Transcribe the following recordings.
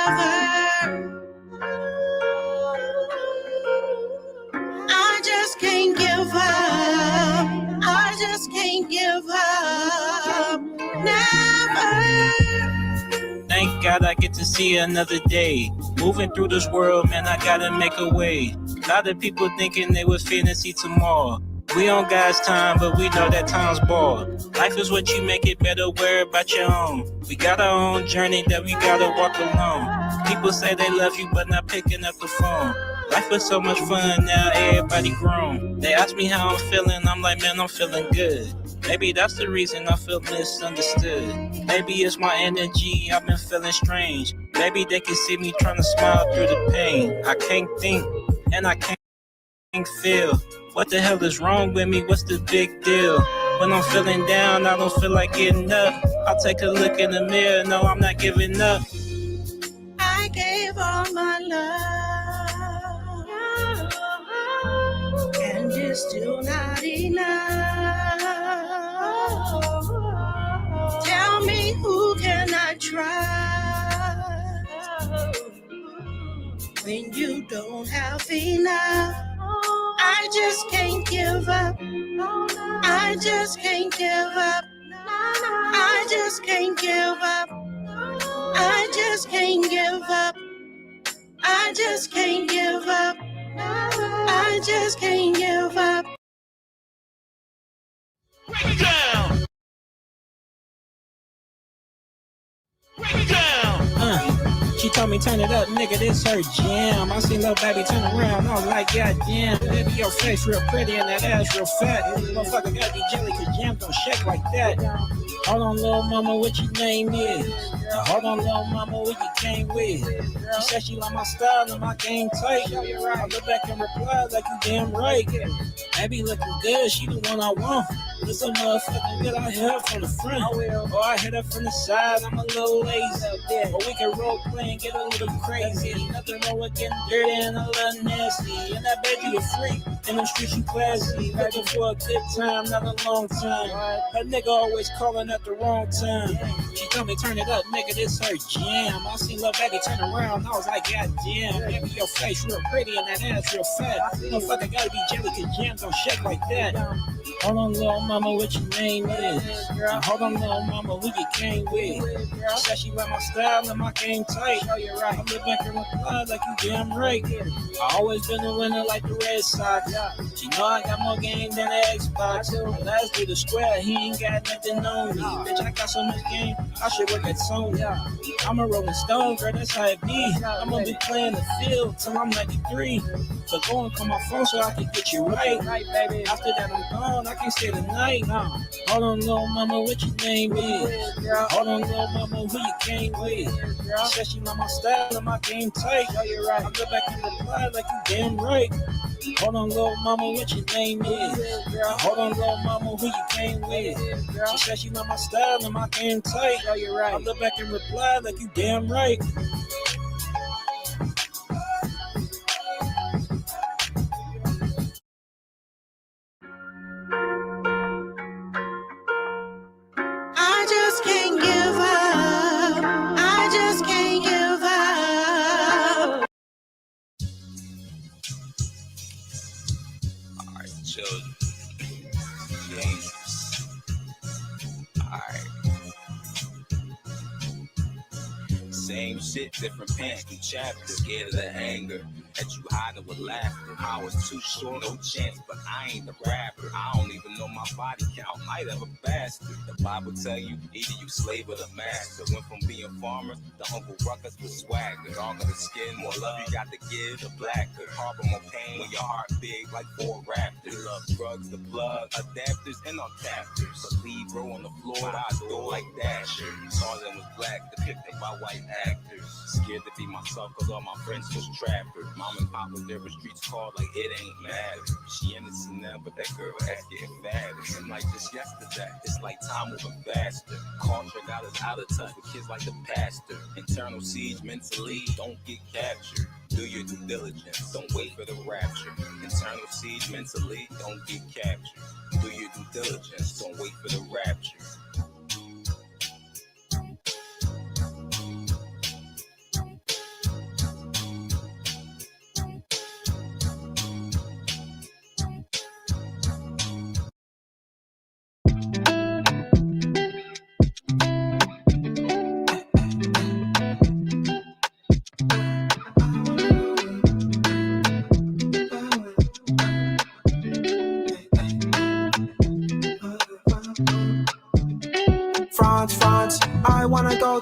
never. I just can't give up. I just can't give up. Never. Thank God I get to see another day. Moving through this world, man, I gotta make a way. A lot of people thinking they was finna see tomorrow. We on God's time, but we know that time's ball. Life is what you make it better, worry about your own. We got our own journey that we gotta walk alone. People say they love you, but not picking up the phone. Life was so much fun, now everybody grown. They ask me how I'm feeling, I'm like, man, I'm feeling good. Maybe that's the reason I feel misunderstood. Maybe it's my energy, I've been feeling strange. Maybe they can see me trying to smile through the pain. I can't think, and I can't feel. What the hell is wrong with me? What's the big deal? When I'm feeling down, I don't feel like getting up. I'll take a look in the mirror, no, I'm not giving up. I gave all my love, and it's still not enough. Tell me, who can I trust when you don't have enough? I just can't give up. I just can't give up. I just can't give up. I just can't give up. I just can't give up. I just can't give up. Break it down. Break it down. She told me turn it up, nigga, this her jam. I seen little baby turn around, I was like, goddamn. Baby, your face real pretty and that ass real fat. Motherfucker gotta be jelly, cause jam don't shake like that. Hold on, little mama, what your name is? Hold on, little mama, what you came with? She said she like my style and my game tight. I look back and reply like you damn right. Baby looking good, she the one I want. This a motherfucking good I hit her from the front. Or I hit her from the side, I'm a little lazy. Or we can role play and get a little crazy. Nothing wrong with getting dirty and a little nasty. And that baby a freak, in the streets you classy. Looking for a good time, not a long time. That nigga always calling at the wrong time. She told me turn it up, nigga, this her jam. I seen little baby turn around, I was like, goddamn. Baby, your face real pretty and that ass real fat. Motherfucker gotta be jelly, cause jam don't shake like that. Hold on, little mama, what your name is? Hold on, little mama, who you came with? She said she like my style and my game tight. I look back and reply like you damn right. I always been a winner like the Red Sox. She know I got more game than the Xbox. Last dude the square, he ain't got nothing on me. Bitch, I got so much game, I should work at Sony. I'm a Rolling Stone, girl, that's how it be. I'm gonna be playing the field till I'm 93. So go and call my phone so I can get you right. After that I'm gone, I can't stay the night. Hold on, little mama, what your name is? Hold on, little mama, who you came with? She said she like my style and my game tight. I go back and reply like you damn right. Hold on, little mama, what your name is? Hold on, little mama, who you came with? She said she like my style and my game tight. I look back and reply like you damn right. I just can't give up. I just can't give up. Alright, children. Dangerous. Alright. Same shit, different pants, new chapters. Scared of the anger that you hiding with laughter. I was too short, no chance, but I ain't the rapper. I don't even know my body count, might have a bastard. The Bible tell you, either you slave or the master. Went from being farmers to Uncle Ruckus with swagger. Darker the skin, more love you got to give, the blacker. Harbor more pain when your heart big like 4 raptors. Love drugs, the plug, adapters, and untapters. Believe bro on the floor, I adore like Dasher. Tarzan was black, depicted by white actors. Scared to be myself cause all my friends was trappers. Mom and pop was there with streets called like it ain't matter. She innocent now, but that girl ass getting fatter. And like just yesterday, it's like time moving faster. Culture got us out of touch with kids like the pastor. Internal siege mentally, don't get captured. Do your due diligence, don't wait for the rapture. Internal siege mentally, don't get captured. Do your due diligence, don't wait for the rapture.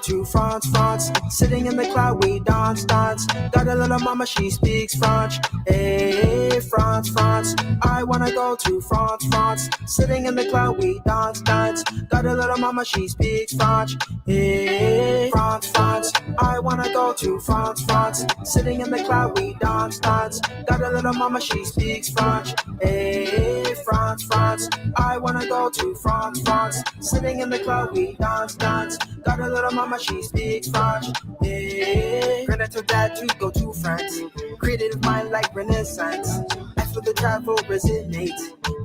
to France, France. Sitting in the cloud, we dance, dance. Got a little mama, she speaks French. Hey, France, France. I wanna go to France, France. Sitting in the cloud, we dance, dance. Got a little mama, she speaks French. Hey, France, France. I wanna go to France, France. Sitting in the cloud, we dance, dance. Got a little mama, she speaks French. Hey, France, France. I wanna go to France, France. Sitting in the cloud, we dance, dance. Got a little mama, she speaks French. Hey, granted to dad to go to France. Creative mind like Renaissance. As for the travel resonate.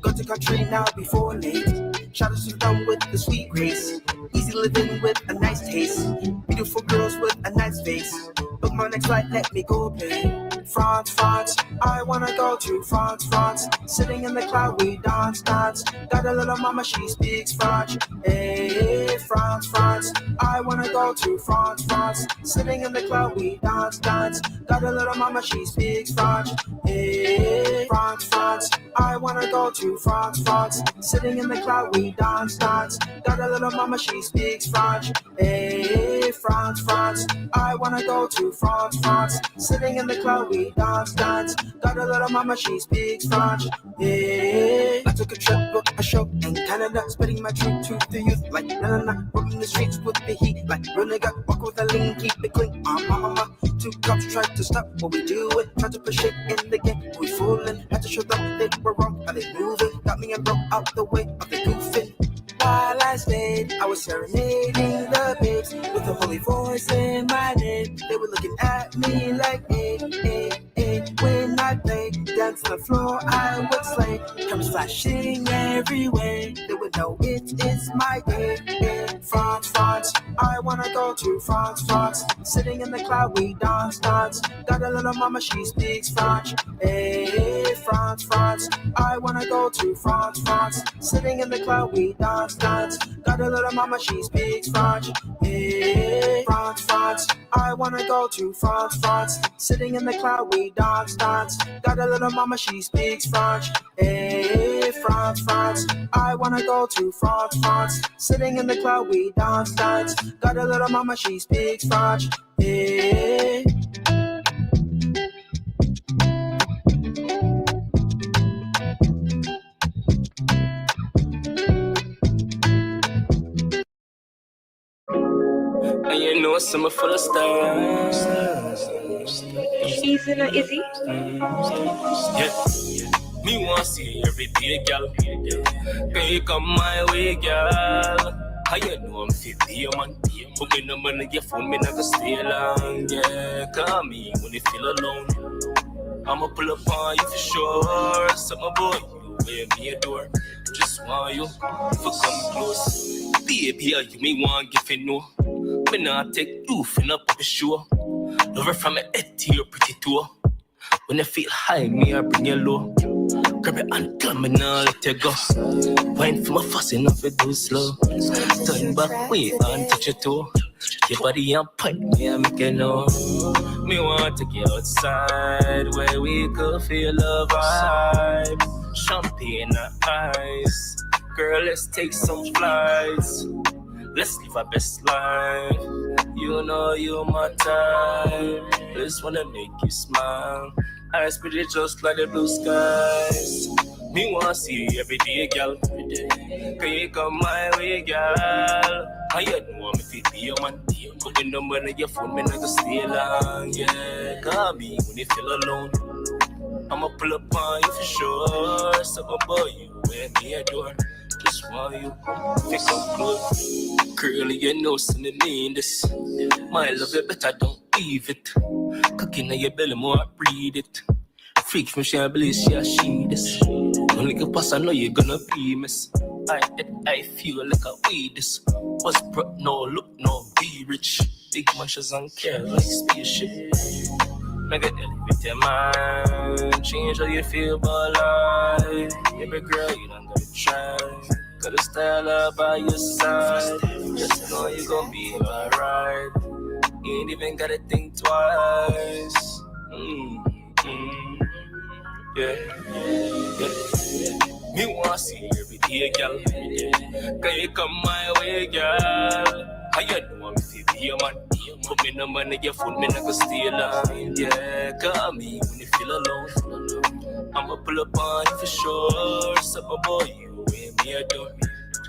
Go to country now before late. Shout out to them with the sweet grace. Easy living with a nice taste. Beautiful girls with a nice face. Book my next flight, let me go play. France, France, I wanna go to France, France. Sitting in the cloud, we dance, dance. Got a little mama, she speaks French. Hey, France, France, I wanna go to France, France. Sitting in the cloud, we dance, dance. Got a little mama, she speaks French. Hey, France, France, I wanna go to France, France. Sitting in the cloud, we dance, dance. Got a little mama, she speaks French. Hey, France, France, I wanna go to France, France. Sitting in the cloud, we dance, dance. Got a little mama, she speaks French. Yeah. I took a trip, booked a show in Canada, spreading my truth to the youth like na. Roaming the streets with the heat like renegade. Walk with a lean, keep it clean. Mama. Two cops tried to stop what we doing. Tried to push it in the game, we fooling. Had to show them they were wrong, how they moving. Got me and broke out the way of the goofing. While I stayed, I was serenading the babes with a holy voice in my name. They were looking at me like, hey. When I played, dance on the floor, I would slay. Cameras flashing everywhere. They would know it is my day. France, France, I wanna go to France, France. Sitting in the cloud, we dance, dance. Got a little mama, she speaks French. Hey, France, France, I wanna go to France, France. Sitting in the cloud, we dance, dance. Got a little mama, she speaks French. Hey, France, France, I wanna go to France, France. Sitting in the cloud, we dance, dance. Got a little mama, she speaks French. Hey, France, France, I wanna go to France, France. Sitting in the cloud, we dance, dance. Got a little mama, she speaks French. Hey. And you know some full of stars. Easy or Izzy? Yeah. Me want see every day, girl. Can you come my way, girl? How you know I'm 50, man? Put me number in your phone, me never stay long. Yeah, call me when you feel alone. I'ma pull up on you for sure. So my boy, you wear me a door. Just want you to come close. Baby, you me want give it no. Me not take you fin up the show. Love her from my head to your pretty toe. When I feel high, me I bring you low. Grab your hand, come and I'll let you go. Wine for my fussing off it do slow. Turn back, wait and touch your toe. Your body on point, me I make you know. Me want to get outside where we could feel the vibe. Champagne and ice. Girl, let's take some flights. Let's live our best life. You know you my time. Just wanna make you smile. Eyes pretty just like the blue skies. Me wanna see you every day, girl. Can you come my way, girl? How you know I'm fit be your man? Put the number in your phone, me not gonna stay long. Yeah, call me when you feel alone. I'ma pull up on you for sure. So boy, you wear me a door. Just want you pick up close. Girl, you know something mean this. My love it better don't leave it. Cooking on your belly more, breathe it. Freak from she believe she this. Only can pass, I know you're gonna be miss. I feel like I weed this. Was broke, no look, no be rich. Big munches and care like spaceship. Make it elevate your mind. Change how you feel about life. Baby girl, you don't gotta try. Got a style up by your side. Just know you gon' be alright. You ain't even gotta think twice. Yeah. Me wanna see you every day, girl. Can you come my way, girl? How you know I'm fit be a man? Put me number in your phone, me not go stay long. Yeah, call me when you feel alone. I'ma pull up on you for sure. So my boy, you ain't me adore.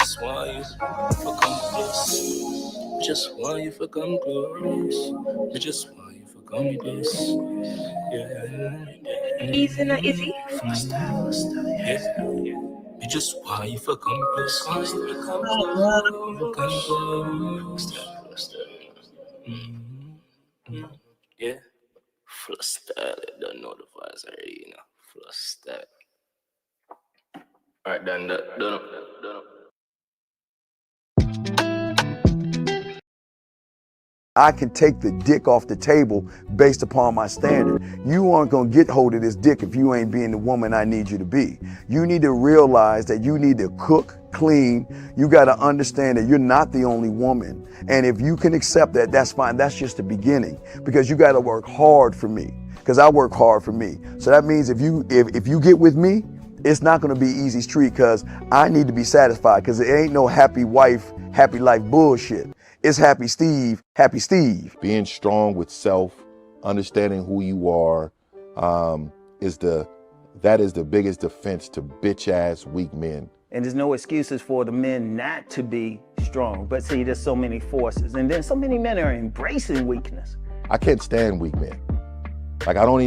Just want you for come close. Just want you for come close. I just want you for come this. Yeah. Easy, not easy. Yeah. You just want you for come close. Want you for come close. Come close. Yeah. Flush that. Don't know the vibes already, you know. Flush that. Alright, done. I can take the dick off the table based upon my standard. You aren't gonna get hold of this dick if you ain't being the woman I need you to be. You need to realize that you need to cook, clean. You gotta understand that you're not the only woman. And if you can accept that, that's fine. That's just the beginning, because you gotta work hard for me, because I work hard for me. So that means if you get with me, it's not gonna be easy street, because I need to be satisfied, because it ain't no happy wife, happy life bullshit. It's happy Steve, happy Steve. Being strong with self, understanding who you are, that is the biggest defense to bitch ass weak men. And there's no excuses for the men not to be strong. But see, there's so many forces, and then so many men are embracing weakness. I can't stand weak men. Like I don't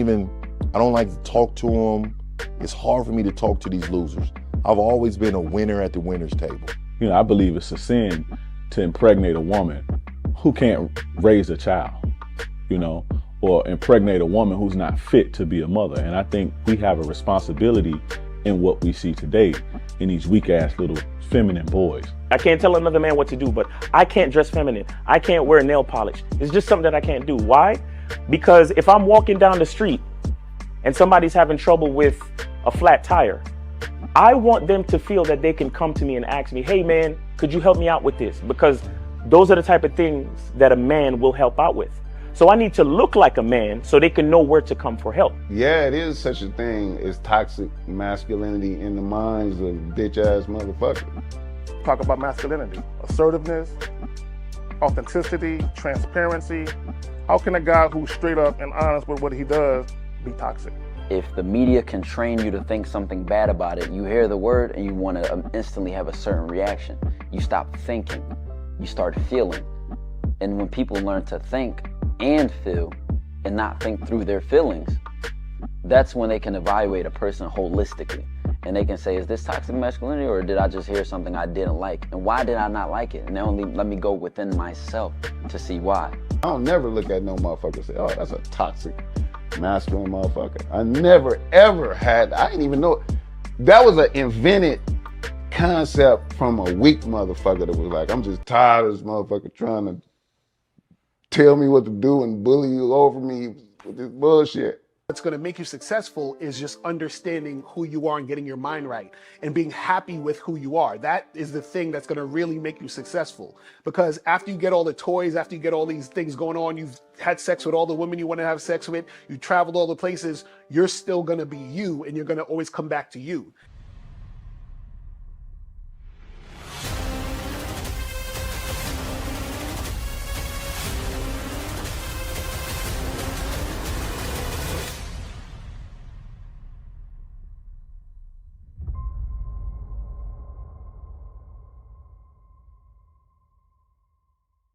like to talk to them. It's hard for me to talk to these losers. I've always been a winner at the winner's table. You know, I believe it's a sin to impregnate a woman who can't raise a child, you know, or impregnate a woman who's not fit to be a mother. And I think we have a responsibility in what we see today in these weak ass little feminine boys. I can't tell another man what to do, but I can't dress feminine. I can't wear nail polish. It's just something that I can't do. Why? Because if I'm walking down the street and somebody's having trouble with a flat tire, I want them to feel that they can come to me and ask me, hey man, could you help me out with this? Because those are the type of things that a man will help out with. So I need to look like a man so they can know where to come for help. Yeah, it is such a thing as toxic masculinity in the minds of bitch ass motherfuckers. Talk about masculinity, assertiveness, authenticity, transparency. How can a guy who's straight up and honest with what he does be toxic? If the media can train you to think something bad about it, you hear the word and you want to instantly have a certain reaction. You stop thinking, you start feeling. And when people learn to think and feel and not think through their feelings, that's when they can evaluate a person holistically. And they can say, is this toxic masculinity, or did I just hear something I didn't like? And why did I not like it? And then only let me go within myself to see why. I don't never look at no motherfucker and say, oh, that's a toxic masculine motherfucker. I never ever had, I didn't even know, that was an invented concept from a weak motherfucker that was like, I'm just tired of this motherfucker trying to tell me what to do and bully you over me with this bullshit. What's going to make you successful is just understanding who you are and getting your mind right and being happy with who you are. That is the thing that's going to really make you successful. Because after you get all the toys, after you get all these things going on, you've had sex with all the women you want to have sex with, you traveled all the places, you're still going to be you, and you're going to always come back to you.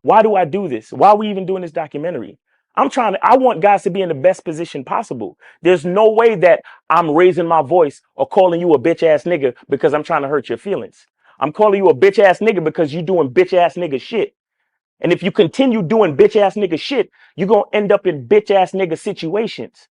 Why do I do this? Why are we even doing this documentary? I want guys to be in the best position possible. There's no way that I'm raising my voice or calling you a bitch ass nigga because I'm trying to hurt your feelings. I'm calling you a bitch ass nigga because you're doing bitch ass nigga shit. And if you continue doing bitch ass nigga shit, you're going to end up in bitch ass nigga situations.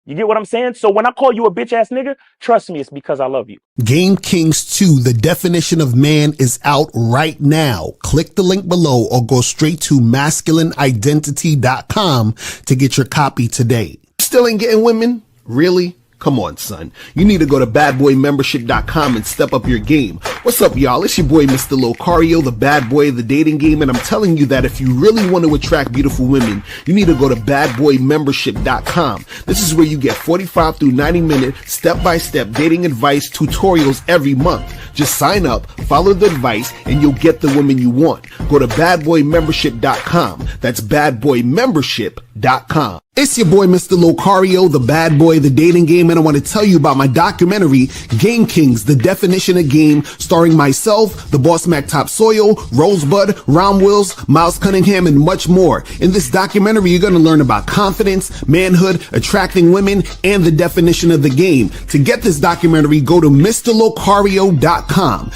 You get what I'm saying? So when I call you a bitch ass nigga, trust me, it's because I love you. Game Kings 2, The Definition of Man, is out right now. Click the link below or go straight to masculineidentity.com to get your copy today. Still ain't getting women? Really? Come on, son. You need to go to badboymembership.com and step up your game. What's up, y'all? It's your boy, Mr. Locario, the bad boy of the dating game, and I'm telling you that if you really want to attract beautiful women, you need to go to badboymembership.com. This is where you get 45 through 90-minute step-by-step dating advice tutorials every month. Just sign up, follow the advice, and you'll get the woman you want. Go to badboymembership.com. That's badboymembership.com. It's your boy, Mr. Locario, the bad boy of the dating game, and I want to tell you about my documentary, Game Kings, The Definition of Game, starring myself, the Boss Mac Top Soil, Rosebud, Ron Wills, Miles Cunningham, and much more. In this documentary, you're going to learn about confidence, manhood, attracting women, and the definition of the game. To get this documentary, go to MrLocario.com.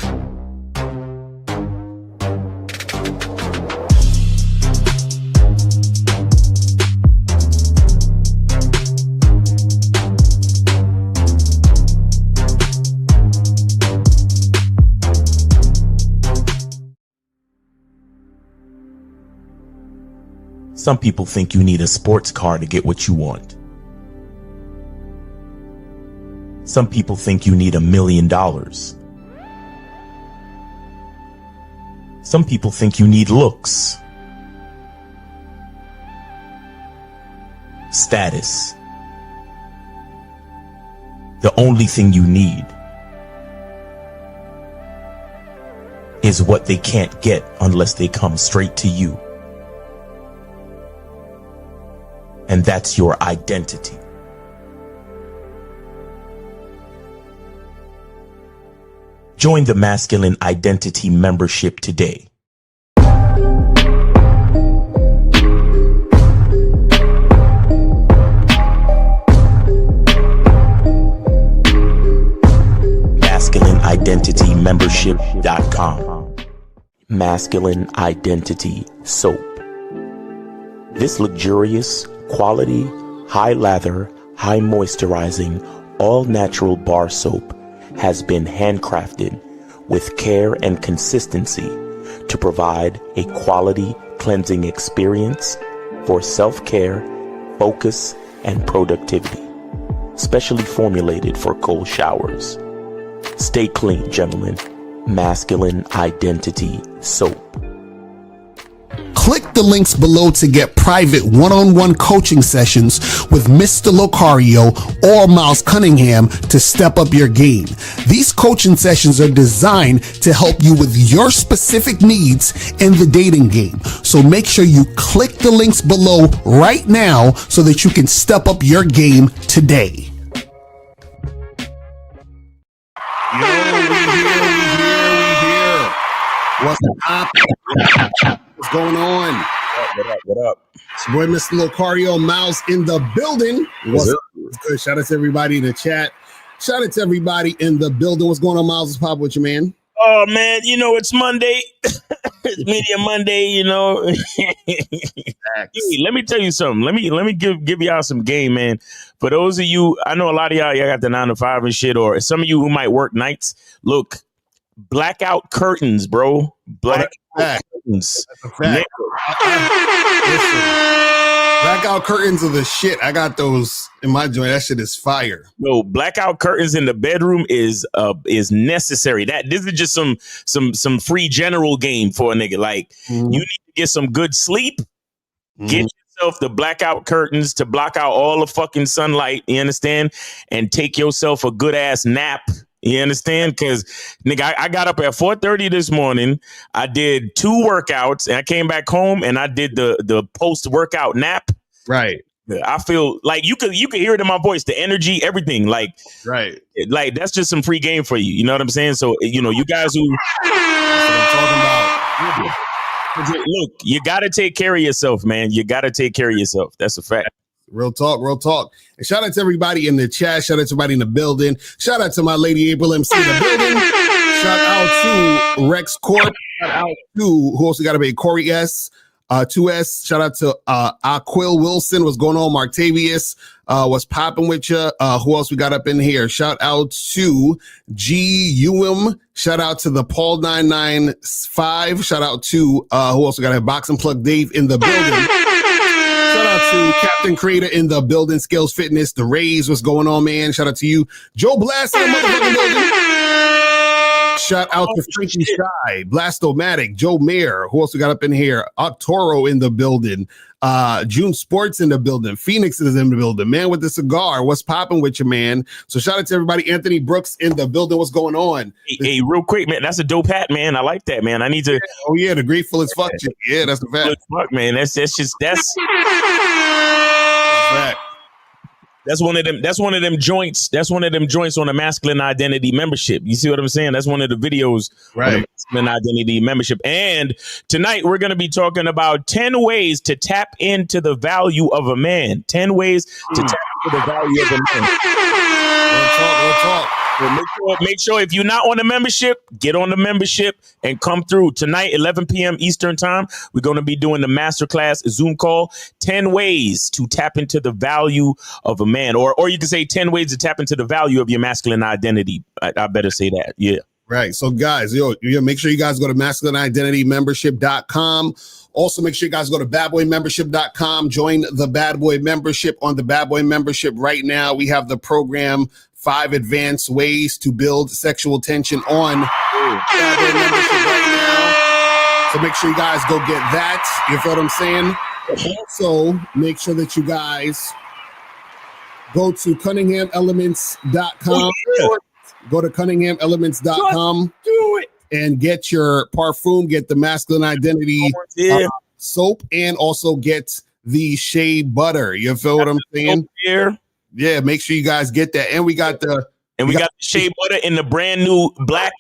Some people think you need a sports car to get what you want. Some people think you need $1 million. Some people think you need looks, status. The only thing you need is what they can't get unless they come straight to you. And that's your identity. Join the Masculine Identity membership today. MasculineIdentityMembership.com. Masculine Identity Soap. This luxurious, quality, high lather, high moisturizing, all natural bar soap has been handcrafted with care and consistency to provide a quality cleansing experience for self-care, focus, and productivity. Specially formulated for cold showers. Stay clean, gentlemen. Masculine Identity Soap. Click the links below to get private one-on-one coaching sessions with Mr. Locario or Miles Cunningham to step up your game. These coaching sessions are designed to help you with your specific needs in the dating game. So make sure you click the links below right now so that you can step up your game today. Yo, we here. What's up? What's going on? What up? It's your boy, Mr. Locario, Miles in the building. What's good? Shout out to everybody in the chat. Shout out to everybody in the building. What's going on, Miles? What's poppin' with you, man? Oh man, you know it's Monday. It's Media Monday, you know. Hey, let me tell you something. Let me give y'all some game, man. For those of you, I know a lot of y'all got the 9 to 5 and shit, or some of you who might work nights. Look, blackout curtains, bro. Blackout curtains. That's a fact. Listen, blackout curtains are the shit. I got those in my joint. That shit is fire. No, blackout curtains in the bedroom is necessary. This is just some free general game for a nigga. Like you need to get some good sleep. Get yourself the blackout curtains to block out all the fucking sunlight. You understand? And take yourself a good ass nap. You understand? Because, nigga, I got up at 4:30 this morning. I did 2 workouts, and I came back home, and I did the post-workout nap. Right. I feel like you could hear it in my voice, the energy, everything. Like, right. Like, that's just some free game for you. You know what I'm saying? So, you know, you guys who... That's what I'm talking about. Look, you got to take care of yourself, man. You got to take care of yourself. That's a fact. Real talk, real talk. And shout out to everybody in the chat. Shout out to everybody in the building. Shout out to my lady April MC in the building. Shout out to Rex Corp. Shout out to who else we got to be? Corey S. 2S. Shout out to Aquil Wilson. What's going on? Martavius. What's popping with you? Who else we got up in here? Shout out to GUM. Shout out to the Paul 995. Shout out to who else we got? Box and Plug Dave in the building. Shout out out to Captain Creator in the building, Skills Fitness, the Rays. What's going on, man? Shout out to you. Joe Blast in the motherfucking building. Shout out to Frankie Shy, Blastomatic, Joe Mayer. Who else we got up in here? Octoro in the building. June Sports in the building. Phoenix is in the building. Man with the cigar. What's popping with you, man? So shout out to everybody. Anthony Brooks in the building. What's going on? Hey, real quick, man. That's a dope hat, man. I like that, man. I need to. Oh yeah, the grateful as fuck. Yeah, that's the fact. Fuck, man. That's fact. That's one of them. That's one of them joints. That's one of them joints on the Masculine Identity membership. You see what I'm saying? That's one of the videos on the Masculine Identity membership. And tonight we're going to be talking about 10 ways to tap into the value of a man. 10 ways to tap into the value of a man. We'll talk. So make sure if you're not on the membership, get on the membership and come through tonight, 11 p.m. Eastern time. We're going to be doing the masterclass Zoom call, 10 ways to tap into the value of a man, or you can say 10 ways to tap into the value of your masculine identity. I better say that. Yeah. Right. So guys, make sure you guys go to masculineidentitymembership.com. Also, make sure you guys go to badboymembership.com. Join the Bad Boy membership. On the Bad Boy membership right now, we have the program 5 Advanced Ways to Build Sexual Tension on Bad Boy membership right now. So make sure you guys go get that. You feel what I'm saying? Also, make sure that you guys go to CunninghamElements.com. Go to CunninghamElements.com. Do it. And get your parfum, get the masculine identity soap, and also get the shea butter. You feel what I'm saying? Here. Yeah, make sure you guys get that. And we got the we got the shea butter in the brand new black.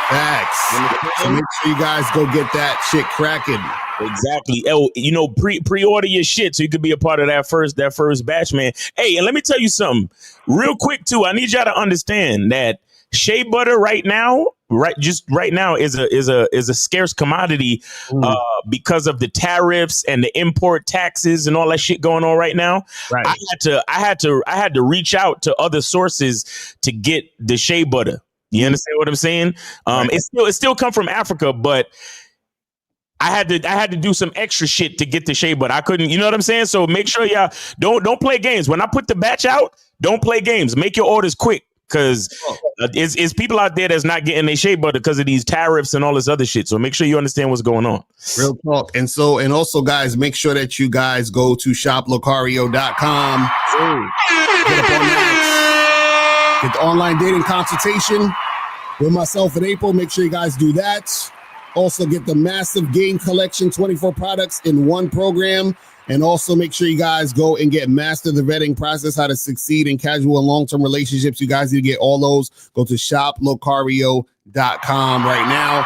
Facts. So make sure you guys go get that shit cracking. Exactly. Oh, pre-order your shit so you could be a part of that first batch, man. Hey, and let me tell you something real quick too. I need y'all to understand that shea butter right now is a scarce commodity because of the tariffs and the import taxes and all that shit going on right now. Right. I had to reach out to other sources to get the shea butter. You understand what I'm saying? Right. It still come from Africa, but I had to do some extra shit to get the shea butter. I couldn't, you know what I'm saying? So make sure y'all don't play games. When I put the batch out, don't play games. Make your orders quick. Because it's people out there that's not getting their shea butter because of these tariffs and all this other shit. So make sure you understand what's going on. Real talk. And also, guys, make sure that you guys go to shoplocario.com. Get up on that. Get the online dating consultation with myself in April. Make sure you guys do that. Also, get the massive game collection, 24 products in one program. And also make sure you guys go and get Master the Vetting Process, how to succeed in casual and long-term relationships. You guys need to get all those. Go to shoplocario.com right now.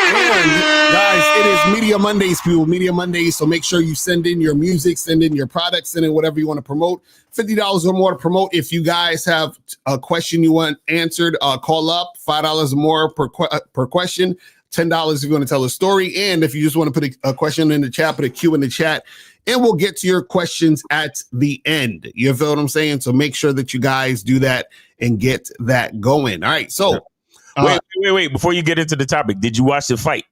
And guys, it is Media Mondays, people. Media Mondays. So make sure you send in your music, send in your products, send in whatever you want to promote. $50 or more to promote. If you guys have a question you want answered, call up. $5 or more per question. $10 if you want to tell a story. And if you just want to put a question in the chat, put a Q in the chat, and we'll get to your questions at the end. You feel what I'm saying? So make sure that you guys do that and get that going. All right. So wait. Before you get into the topic, did you watch the fight?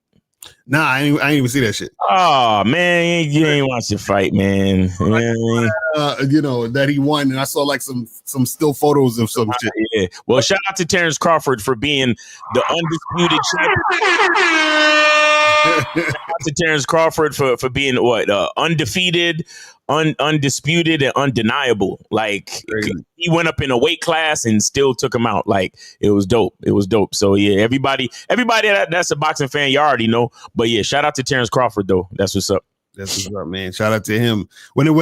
Nah, I ain't even see that shit. Oh man, you ain't watch the fight, man. That he won, and I saw like some still photos of some shit. Yeah. Well, shout out to Terrence Crawford for being the undisputed champion. Shout out to Terrence Crawford for being undefeated, undisputed, and undeniable. Like he went up in a weight class and still took him out. Like it was dope. It was dope. So yeah, everybody that's a boxing fan, you already know. But yeah, shout out to Terrence Crawford though. That's what's up. That's what's up, man. Shout out to him. When did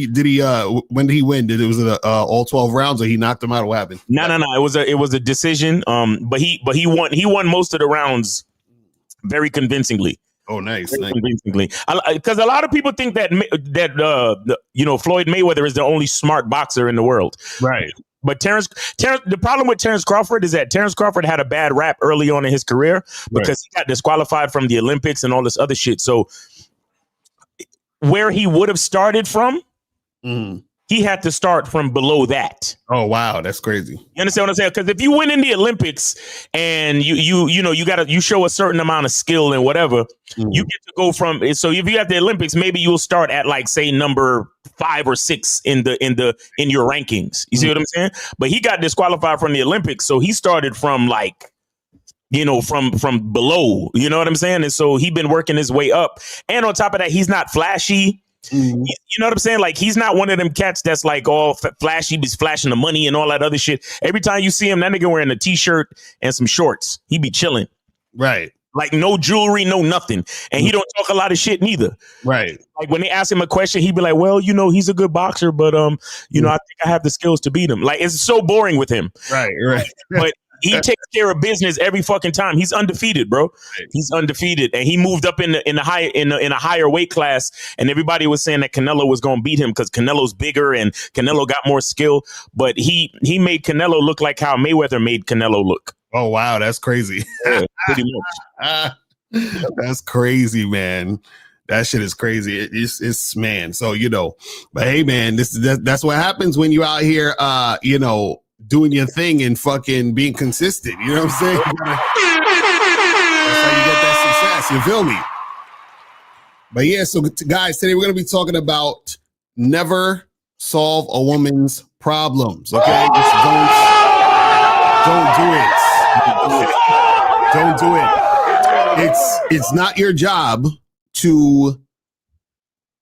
he win? Did it was all 12 rounds or he knocked him out? What happened? No. It was a decision. But he won most of the rounds very convincingly. Oh, nice. Convincingly. Because a lot of people think that Floyd Mayweather is the only smart boxer in the world. Right. But the problem with Terrence Crawford is that Terrence Crawford had a bad rap early on in his career because he got disqualified from the Olympics and all this other shit. So where he would have started from, he he had to start from below that. Oh wow, that's crazy. You understand what I'm saying? Because if you win in the Olympics and you show a certain amount of skill and whatever, you get to go from. So if you have the Olympics, maybe you'll start at like say number 5 or 6 in your rankings. You see what I'm saying? But he got disqualified from the Olympics, so he started from like, from below. You know what I'm saying? And so he been working his way up. And on top of that, he's not flashy. You know what I'm saying? Like, he's not one of them cats that's like all flashy, he's flashing the money and all that other shit. Every time you see him, that nigga wearing a t-shirt and some shorts. He be chilling. Right. Like no jewelry, no nothing. And he don't talk a lot of shit neither. Right. Like when they ask him a question, he'd be like, well, he's a good boxer, but I think I have the skills to beat him. Like, it's so boring with him. Right. But he takes care of business every fucking time. He's undefeated, bro. He's undefeated, and he moved up in a higher weight class. And everybody was saying that Canelo was going to beat him because Canelo's bigger and Canelo got more skill. But he made Canelo look like how Mayweather made Canelo look. Oh wow, that's crazy. Yeah, pretty much. That's crazy, man. That shit is crazy. It's man. So but hey, man, that's what happens when you out here, doing your thing and fucking being consistent. You know what I'm saying? That's how you get that success. You feel me? But yeah, so guys, today we're going to be talking about never solve a woman's problems. Okay, just don't do it. Don't do it. It's not your job to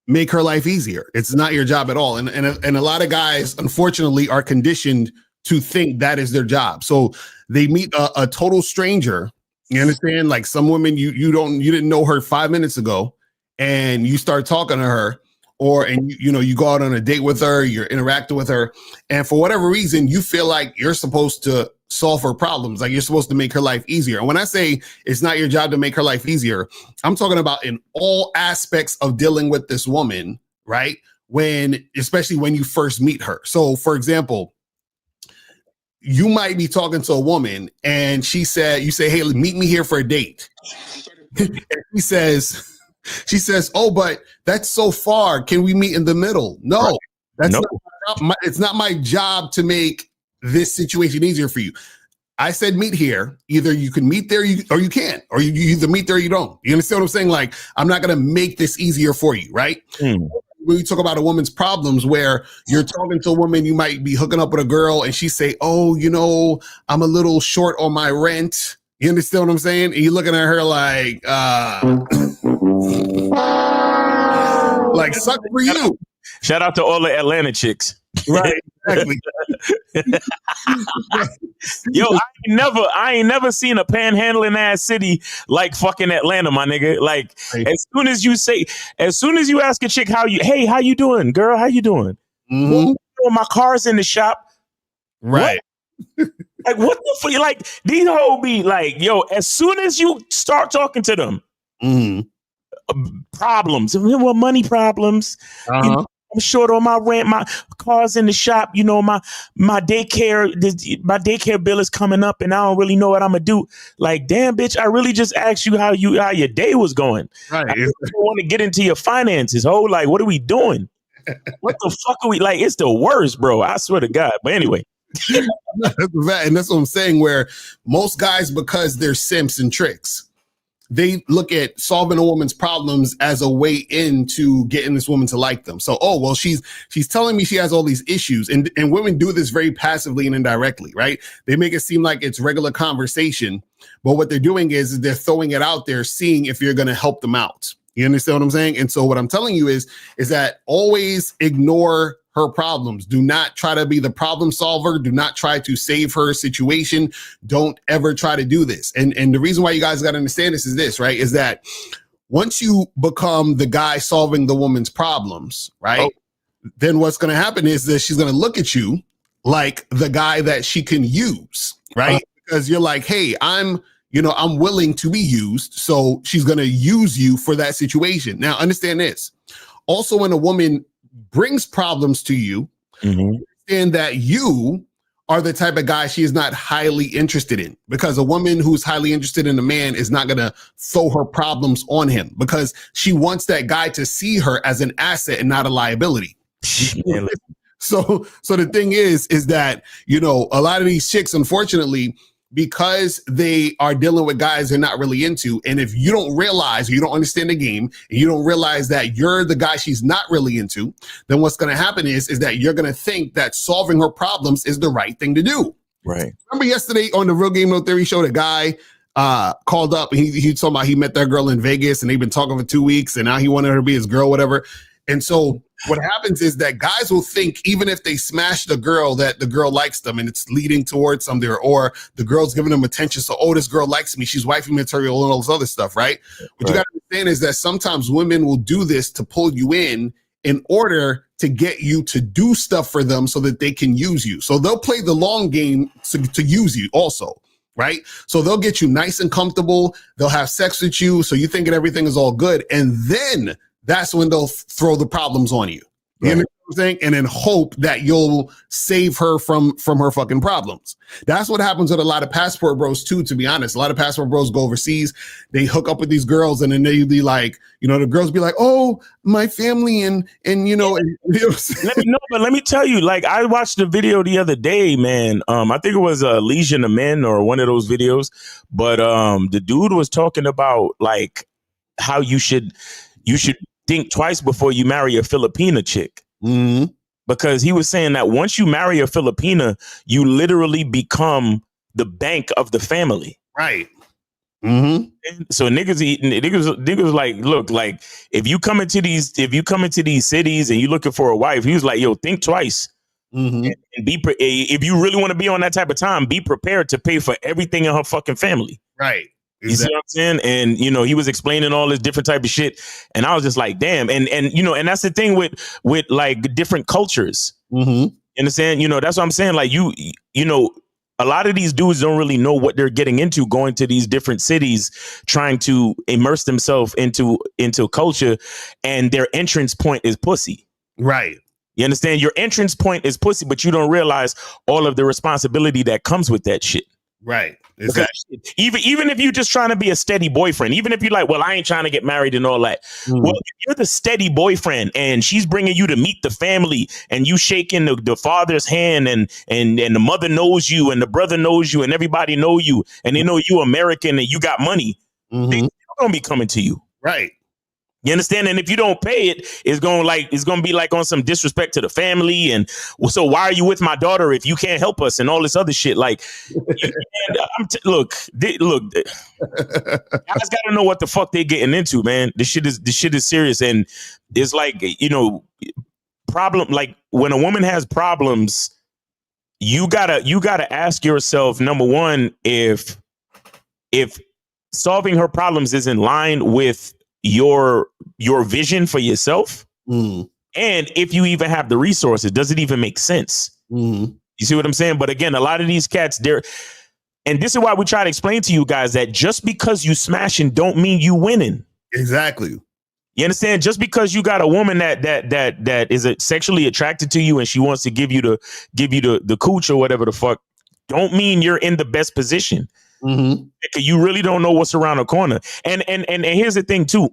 make her life easier. It's not your job at all. And a lot of guys, unfortunately, are conditioned to think that is their job. So they meet a total stranger. You understand? Like some women, you didn't know her 5 minutes ago, and you start talking to her, and you go out on a date with her, you're interacting with her, and for whatever reason, you feel like you're supposed to solve her problems, like you're supposed to make her life easier. And when I say it's not your job to make her life easier, I'm talking about in all aspects of dealing with this woman, right? Especially when you first meet her. So for example, you might be talking to a woman and you say, hey, meet me here for a date. And she says, oh, but that's so far. Can we meet in the middle? No, that's not it's not my job to make this situation easier for you. I said, meet here. Either you can meet there or you can't, or you either meet there or you don't. You understand what I'm saying? Like, I'm not going to make this easier for you. Right. When you talk about a woman's problems, where you're talking to a woman, you might be hooking up with a girl and she say, oh, I'm a little short on my rent. You understand what I'm saying? And you're looking at her like, like suck for you. Shout out to all the Atlanta chicks. Right, exactly. Yo, I ain't never seen a panhandling ass city like fucking Atlanta, my nigga. Like, as soon as you ask a chick how you doing, girl? How you doing? Well, my car's in the shop. Right. Like, what the fuck? Like, these hoes be like, yo, as soon as you start talking to them, problems. Well, money problems. I'm short on my rent. My car's in the shop. My daycare bill is coming up, and I don't really know what I'm gonna do. Like, damn, bitch, I really just asked you how your day was going. Right. I want to get into your finances. Oh, like, what are we doing? What the fuck are we like? It's the worst, bro. I swear to God. But anyway. And that's what I'm saying. Where most guys, because they're simps and tricks, they look at solving a woman's problems as a way into getting this woman to like them. So, oh, well, she's telling me she has all these issues. And women do this very passively and indirectly, right? They make it seem like it's regular conversation. But what they're doing is they're throwing it out there, seeing if you're going to help them out. You understand what I'm saying? And so what I'm telling you is that always ignore her problems. Do not try to be the problem solver. Do not try to save her situation. Don't ever try to do this. And the reason why you guys got to understand this is this, right? Is that once you become the guy solving the woman's problems, right? Then what's going to happen is that she's going to look at you like the guy that she can use, right? Because you're like, hey, I'm willing to be used. So she's going to use you for that situation. Now, understand this. Also, when a woman brings problems to you, understand that you are the type of guy she is not highly interested in, because a woman who's highly interested in a man is not going to throw her problems on him, because she wants that guy to see her as an asset and not a liability. So the thing is that, you know, a lot of these chicks, unfortunately, because they are dealing with guys they're not really into, and if you don't realize, or you don't understand the game, and you don't realize that you're the guy she's not really into, then what's going to happen is that you're going to think that solving her problems is the right thing to do. Right. Remember yesterday on the Real Game No Theory show, the guy called up and he told about he met that girl in Vegas and they've been talking for 2 weeks and now he wanted her to be his girl, whatever. And so what happens is that guys will think, even if they smash the girl, that the girl likes them and it's leading towards something, or the girl's giving them attention. So, oh, this girl likes me. She's wifey material and all this other stuff, right? What you got to understand is that sometimes women will do this to pull you in order to get you to do stuff for them so that they can use you. So they'll play the long game to use you also, right? So they'll get you nice and comfortable. They'll have sex with you. So you thinking everything is all good. And then that's when they'll throw the problems on you. You know what I'm saying? And then hope that you'll save her from her fucking problems. That's what happens with a lot of passport bros too, to be honest. A lot of passport bros go overseas, they hook up with these girls, and then they be like, you know, the girls be like, oh, my family and you know, and, you know but let me tell you, like, I watched the video the other day, man. I think it was Legion of Men or one of those videos, but the dude was talking about like how you should think twice before you marry a Filipina chick. Mm-hmm. Because he was saying that once you marry a Filipina, you literally become the bank of the family. Right. Mm-hmm. So niggas like, look, like if you come into these cities and you looking for a wife, he was like, yo, think twice. Mm-hmm. And if you really want to be on that type of time, be prepared to pay for everything in her fucking family. Right. You see what I'm saying? And, you know, he was explaining all this different type of shit. And I was just like, damn. And you know, and that's the thing with like different cultures. Mm-hmm. You understand? You know, that's what I'm saying. Like you know, a lot of these dudes don't really know what they're getting into going to these different cities, trying to immerse themselves into culture. And their entrance point is pussy. Right. You understand? Your entrance point is pussy, but you don't realize all of the responsibility that comes with that shit. Right. Exactly. Even if you're just trying to be a steady boyfriend, even if you're like, well, I ain't trying to get married and all that. Mm. Well, you're the steady boyfriend and she's bringing you to meet the family and you shaking the father's hand and the mother knows you and the brother knows you and everybody know you and they know you American and you got money. Mm-hmm. They're going to be coming to you. Right. You understand? And if you don't pay it, it's going to be like on some disrespect to the family. And well, so why are you with my daughter if you can't help us and all this other shit? Like, look, guys got to know what the fuck they're getting into, man. This shit is serious. And it's like, you know, like when a woman has problems, you gotta ask yourself, number one, if solving her problems is in line with your vision for yourself, and if you even have the resources, does it even make sense? You see what I'm saying? But again, a lot of these cats, and this is why we try to explain to you guys that just because you smashing don't mean you winning. Exactly. You understand? Just because you got a woman that is sexually attracted to you and she wants to give you the cooch or whatever the fuck, don't mean you're in the best position. Mm-hmm. You really don't know what's around the corner. And here's the thing too,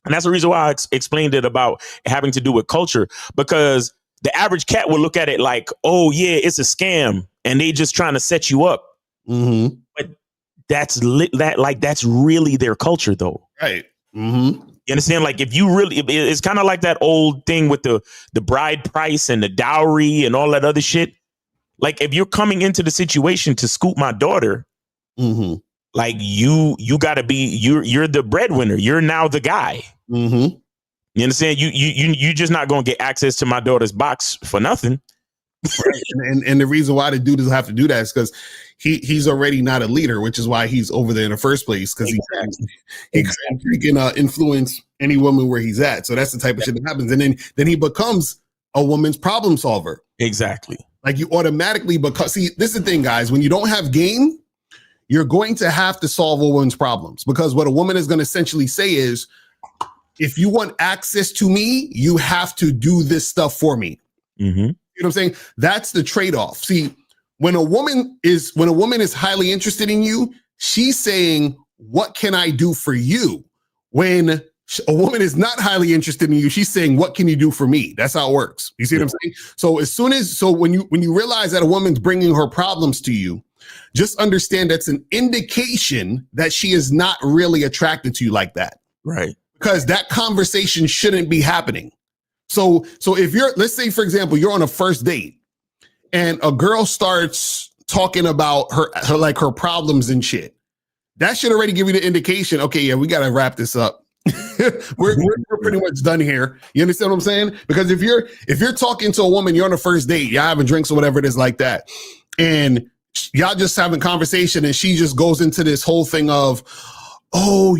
and that's the reason why I explained it about having to do with culture, because the average cat will look at it like, oh yeah, it's a scam and they just trying to set you up. Mm-hmm. But that's really their culture though. Right. Mm-hmm. You understand? Like if you really, it's kind of like that old thing with the bride price and the dowry and all that other shit. Like if you're coming into the situation to scoop my daughter, mm-hmm. like you gotta be, you're the breadwinner. You're now the guy. Mm-hmm. You understand? You just not gonna get access to my daughter's box for nothing. Right. And the reason why the dude doesn't have to do that is because he's already not a leader, which is why he's over there in the first place, because he can influence any woman where he's at. So that's the type of shit that happens. And then he becomes a woman's problem solver. Exactly. Like you automatically, because see, this is the thing, guys, when you don't have game, you're going to have to solve a woman's problems, because what a woman is going to essentially say is, if you want access to me, you have to do this stuff for me. Mm-hmm. You know what I'm saying? That's the trade-off. See, when a woman is highly interested in you, she's saying, what can I do for you? When A woman is not highly interested in you. She's saying, what can you do for me? That's how it works. You see what I'm saying? So when you realize that a woman's bringing her problems to you, just understand that's an indication that she is not really attracted to you like that. Right. Because that conversation shouldn't be happening. So if let's say, for example, you're on a first date and a girl starts talking about her problems and shit, that should already give you the indication, okay, yeah, we got to wrap this up. we're pretty much done here. You understand what I'm saying? Because if you're talking to a woman, you're on a first date, y'all having drinks or whatever it is like that, and y'all just having conversation, and she just goes into this whole thing of, oh,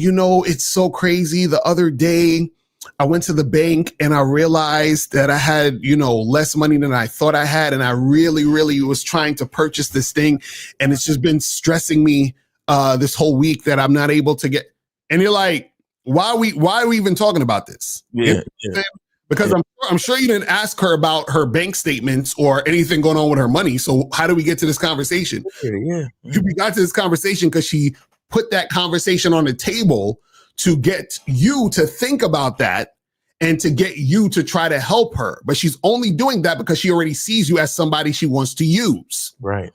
it's so crazy. The other day I went to the bank and I realized that I had, less money than I thought I had. And I really, really was trying to purchase this thing. And it's just been stressing me this whole week that I'm not able to get. And you're like, why are we even talking about this? Yeah. Because I'm sure you didn't ask her about her bank statements or anything going on with her money. So how do we get to this conversation? Yeah. We got to this conversation because she put that conversation on the table to get you to think about that and to get you to try to help her. But she's only doing that because she already sees you as somebody she wants to use. Right.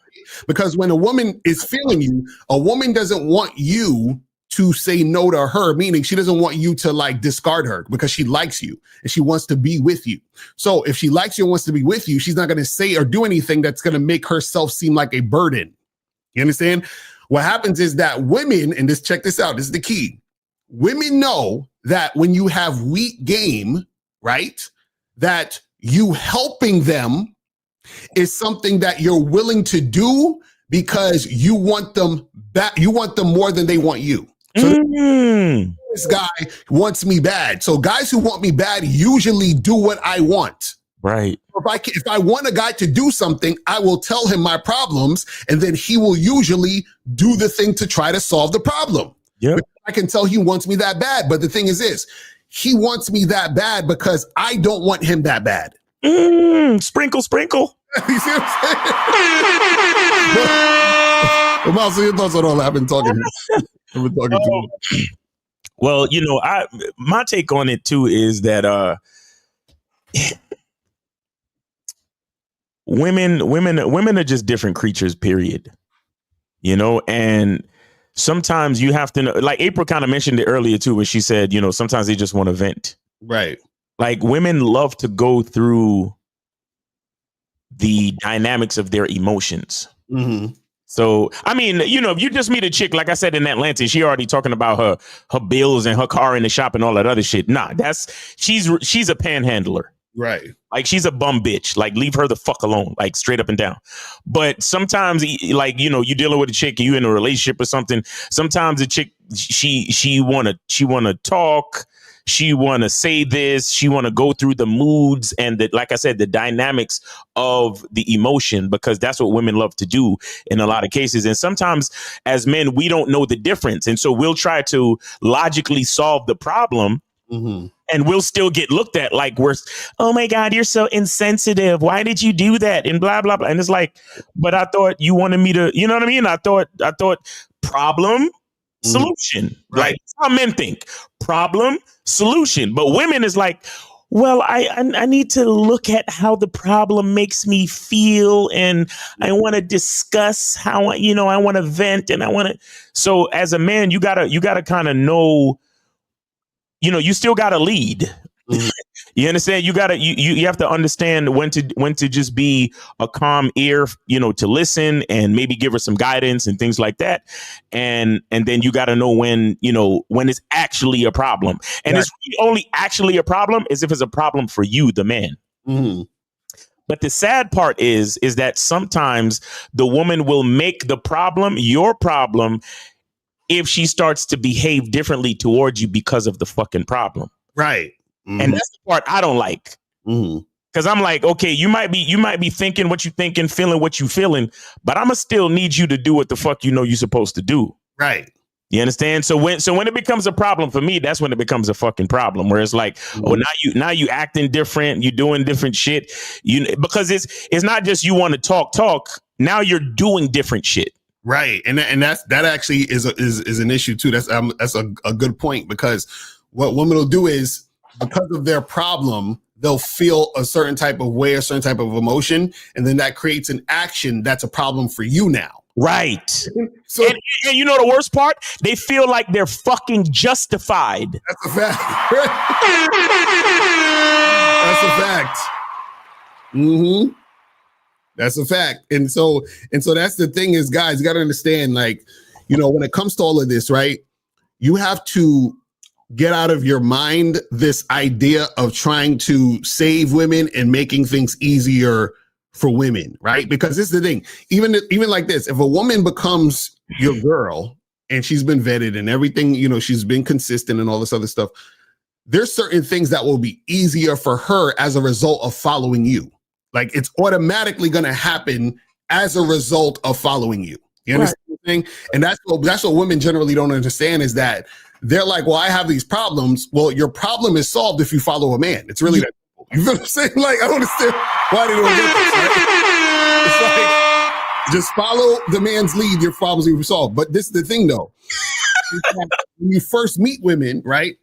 Because when a woman is feeling you, a woman doesn't want you to say no to her, meaning she doesn't want you to discard her because she likes you and she wants to be with you. So if she likes you and wants to be with you, she's not going to say or do anything that's going to make herself seem like a burden. You understand? What happens is that women, and check this out, this is the key. Women know that when you have weak game, right, that you helping them is something that you're willing to do because you want them back. You want them more than they want you. So this guy wants me bad. So guys who want me bad usually do what I want. Right. If I want a guy to do something, I will tell him my problems, and then he will usually do the thing to try to solve the problem. Yeah. I can tell he wants me that bad. But the thing is this, he wants me that bad because I don't want him that bad. Sprinkle, sprinkle. You see what I'm saying? Well, Miles, your thoughts on all that? I've been talking to you. Well, my take on it too is that women are just different creatures, period. And sometimes you have to know, like April kind of mentioned it earlier too, when she said, sometimes they just want to vent. Right. Like women love to go through the dynamics of their emotions. Mm-hmm. So, I mean, if you just meet a chick, like I said, in Atlanta, she already talking about her bills and her car in the shop and all that other shit. Nah, she's a panhandler. Right. Like she's a bum bitch. Like leave her the fuck alone, like straight up and down. But sometimes like, you're dealing with a chick and you in a relationship or something. Sometimes a chick, she wanna talk. She want to say this. She want to go through the moods and like I said, the dynamics of the emotion, because that's what women love to do in a lot of cases. And sometimes as men, we don't know the difference. And so we'll try to logically solve the problem. Mm-hmm. And we'll still get looked at like we're, oh my God, you're so insensitive. Why did you do that? And blah, blah, blah. And it's like, but I thought you wanted me to, you know what I mean? I thought problem, solution. Right. Like how men think. Problem, solution. But women is like, well, I need to look at how the problem makes me feel, and I want to discuss how I want to vent, and I want to. So as a man, you gotta kind of know. You still gotta lead. Mm-hmm. You understand? You have to understand when to just be a calm ear, to listen and maybe give her some guidance and things like that. And then you got to know when it's actually a problem. And it's really only actually a problem is if it's a problem for you, the man. Mm-hmm. But the sad part is that sometimes the woman will make the problem your problem if she starts to behave differently towards you because of the fucking problem. Right. Mm-hmm. And that's the part I don't like. Because I'm like, okay, you might be thinking what you thinking, feeling what you feeling, but I'ma still need you to do what the fuck you're supposed to do. Right. You understand? So when it becomes a problem for me, that's when it becomes a fucking problem. Where it's like, oh, now you acting different, you doing different shit. Because it's not just you want to talk. Now you're doing different shit. Right. And that actually is an issue too. That's a good point, because what women will do is, because of their problem, they'll feel a certain type of way, a certain type of emotion, and then that creates an action that's a problem for you now. Right. So, and you know the worst part? They feel like they're fucking justified. That's a fact. That's a fact. Mm-hmm. That's a fact. And so that's the thing is, guys, you got to understand, like, you know, when it comes to all of this, right, you have to get out of your mind this idea of trying to save women and making things easier for women, right? Because this is the thing, even like this, if a woman becomes your girl and she's been vetted and everything, you know, she's been consistent and all this other stuff, there's certain things that will be easier for her as a result of following you. Like, it's automatically going to happen as a result of following you. You understand what I'm saying? And that's what women generally don't understand, is that they're like, well, I have these problems. Well, your problem is solved if you follow a man. It's really that simple. You feel what I'm saying? Like, I don't understand why they don't get this, right? It's like, just follow the man's lead, your problems will be solved. But this is the thing, though. When you first meet women, right,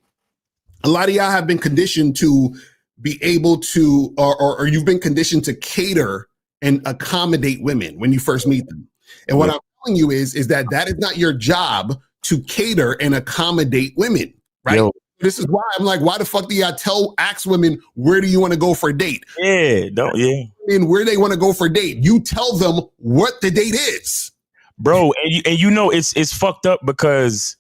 a lot of y'all have been conditioned to be able to, or you've been conditioned to cater and accommodate women when you first meet them. And what I'm telling you is that is not your job, to cater and accommodate women, right? Yo. This is why I'm like, why the fuck do y'all ask women, where do you want to go for a date? And where they want to go for a date. You tell them what the date is. Bro, and you know it's fucked up, because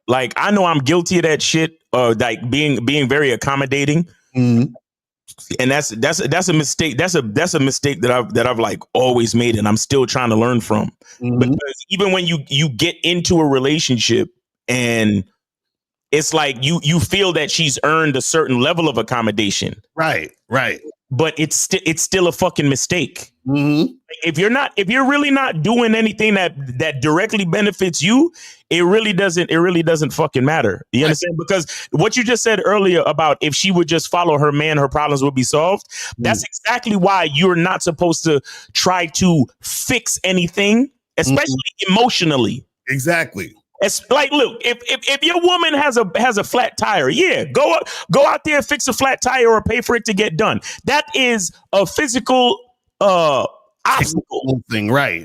like, I know I'm guilty of that shit, like being very accommodating. Mm-hmm. And that's a mistake. That's a mistake that I've like always made, and I'm still trying to learn from. Mm-hmm. Because even when you get into a relationship and it's like you feel that she's earned a certain level of accommodation, right? But it's still a fucking mistake. Mm-hmm. If you're really not doing anything that directly benefits you, it really doesn't fucking matter. You understand? Because what you just said earlier about if she would just follow her man, her problems would be solved. That's exactly why you're not supposed to try to fix anything, especially emotionally. Exactly. It's like, look, if your woman has a flat tire, go out there and fix a flat tire or pay for it to get done. That is a physical obstacle thing, right?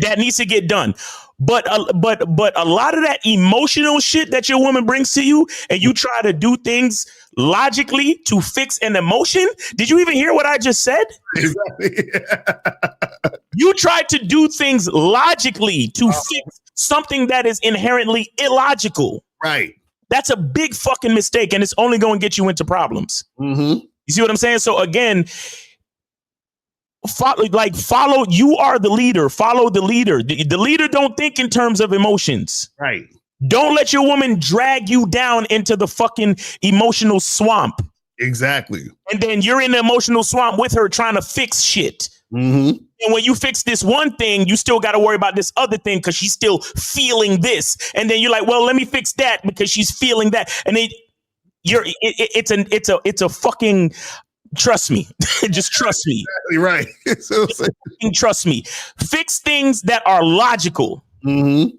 That needs to get done. But a lot of that emotional shit that your woman brings to you, and you try to do things logically to fix an emotion. Did you even hear what I just said? Exactly. You try to do things logically to fix something that is inherently illogical. Right. That's a big fucking mistake, and it's only going to get you into problems. Mm-hmm. You see what I'm saying? So again, follow. You are the leader. Follow the leader. The leader don't think in terms of emotions. Right. Don't let your woman drag you down into the fucking emotional swamp. Exactly. And then you're in the emotional swamp with her trying to fix shit. Mm-hmm. And when you fix this one thing, you still got to worry about this other thing because she's still feeling this. And then you're like, well, let me fix that because she's feeling that. And then it's a fucking, trust me. Just trust me. Exactly right. Trust me. Fix things that are logical. Mm-hmm.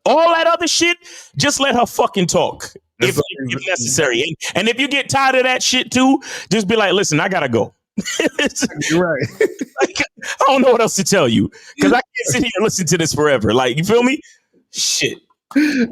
All that other shit, just let her fucking talk if necessary. And if you get tired of that shit too, just be like, listen, I gotta go. You're right. Like, I don't know what else to tell you because I can't sit here and listen to this forever. Like, you feel me? Shit.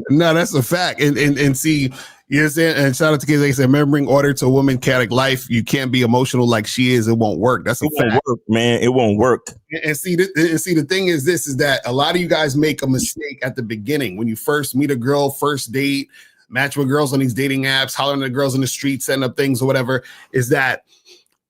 No, that's a fact. And see, you understand? And shout out to kids. Like I said, remembering order to a woman chaotic life. You can't be emotional like she is. It won't work. That's a fact. Won't work, man. It won't work. And see, the thing is that a lot of you guys make a mistake at the beginning when you first meet a girl, first date, match with girls on these dating apps, hollering at girls in the street, setting up things or whatever. Is that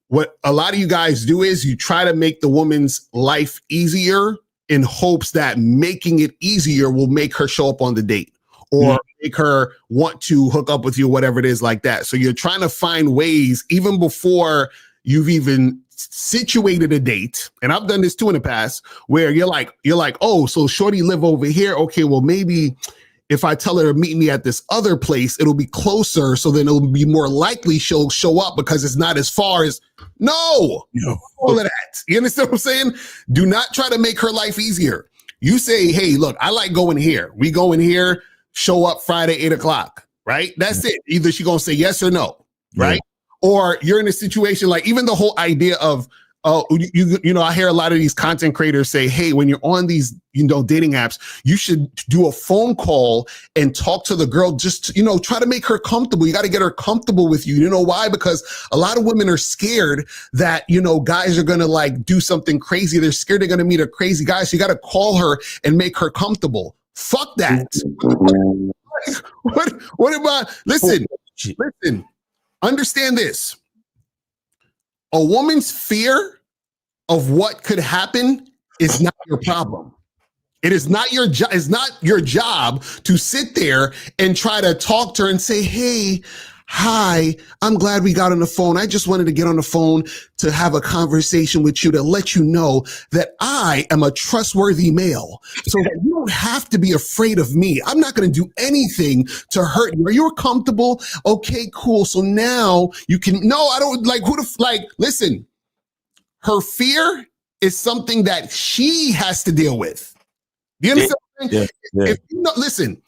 what a lot of you guys do? Is you try to make the woman's life easier in hopes that making it easier will make her show up on the date or make her want to hook up with you, whatever it is like that. So you're trying to find ways even before you've even situated a date. And I've done this too in the past where you're like, oh, so shorty live over here. Okay, well, maybe if I tell her to meet me at this other place, it'll be closer. So then it'll be more likely she'll show up because it's not as far as no. All of that. You understand what I'm saying? Do not try to make her life easier. You say, hey, look, I like going here. We go in here, show up Friday, 8:00. right? That's it. Either she gonna say yes or no, right? Or you're in a situation like even the whole idea of, you know, I hear a lot of these content creators say, hey, when you're on these, you know, dating apps, you should do a phone call and talk to the girl, just, you know, try to make her comfortable. You got to get her comfortable with you. You know why? Because a lot of women are scared that, you know, guys are going to like do something crazy. They're scared they're going to meet a crazy guy. So you got to call her and make her comfortable. Fuck that. What about, listen, understand this. A woman's fear of what could happen is not your problem. It is not your job. It's not your job to sit there and try to talk to her and say, hey, hi, I'm glad we got on the phone. I just wanted to get on the phone to have a conversation with you to let you know that I am a trustworthy male so that you don't have to be afraid of me. I'm not going to do anything to hurt you. Are you comfortable? Okay, cool. So now you can, no, I don't like listen, her fear is something that she has to deal with. Do you understand? If you know, listen,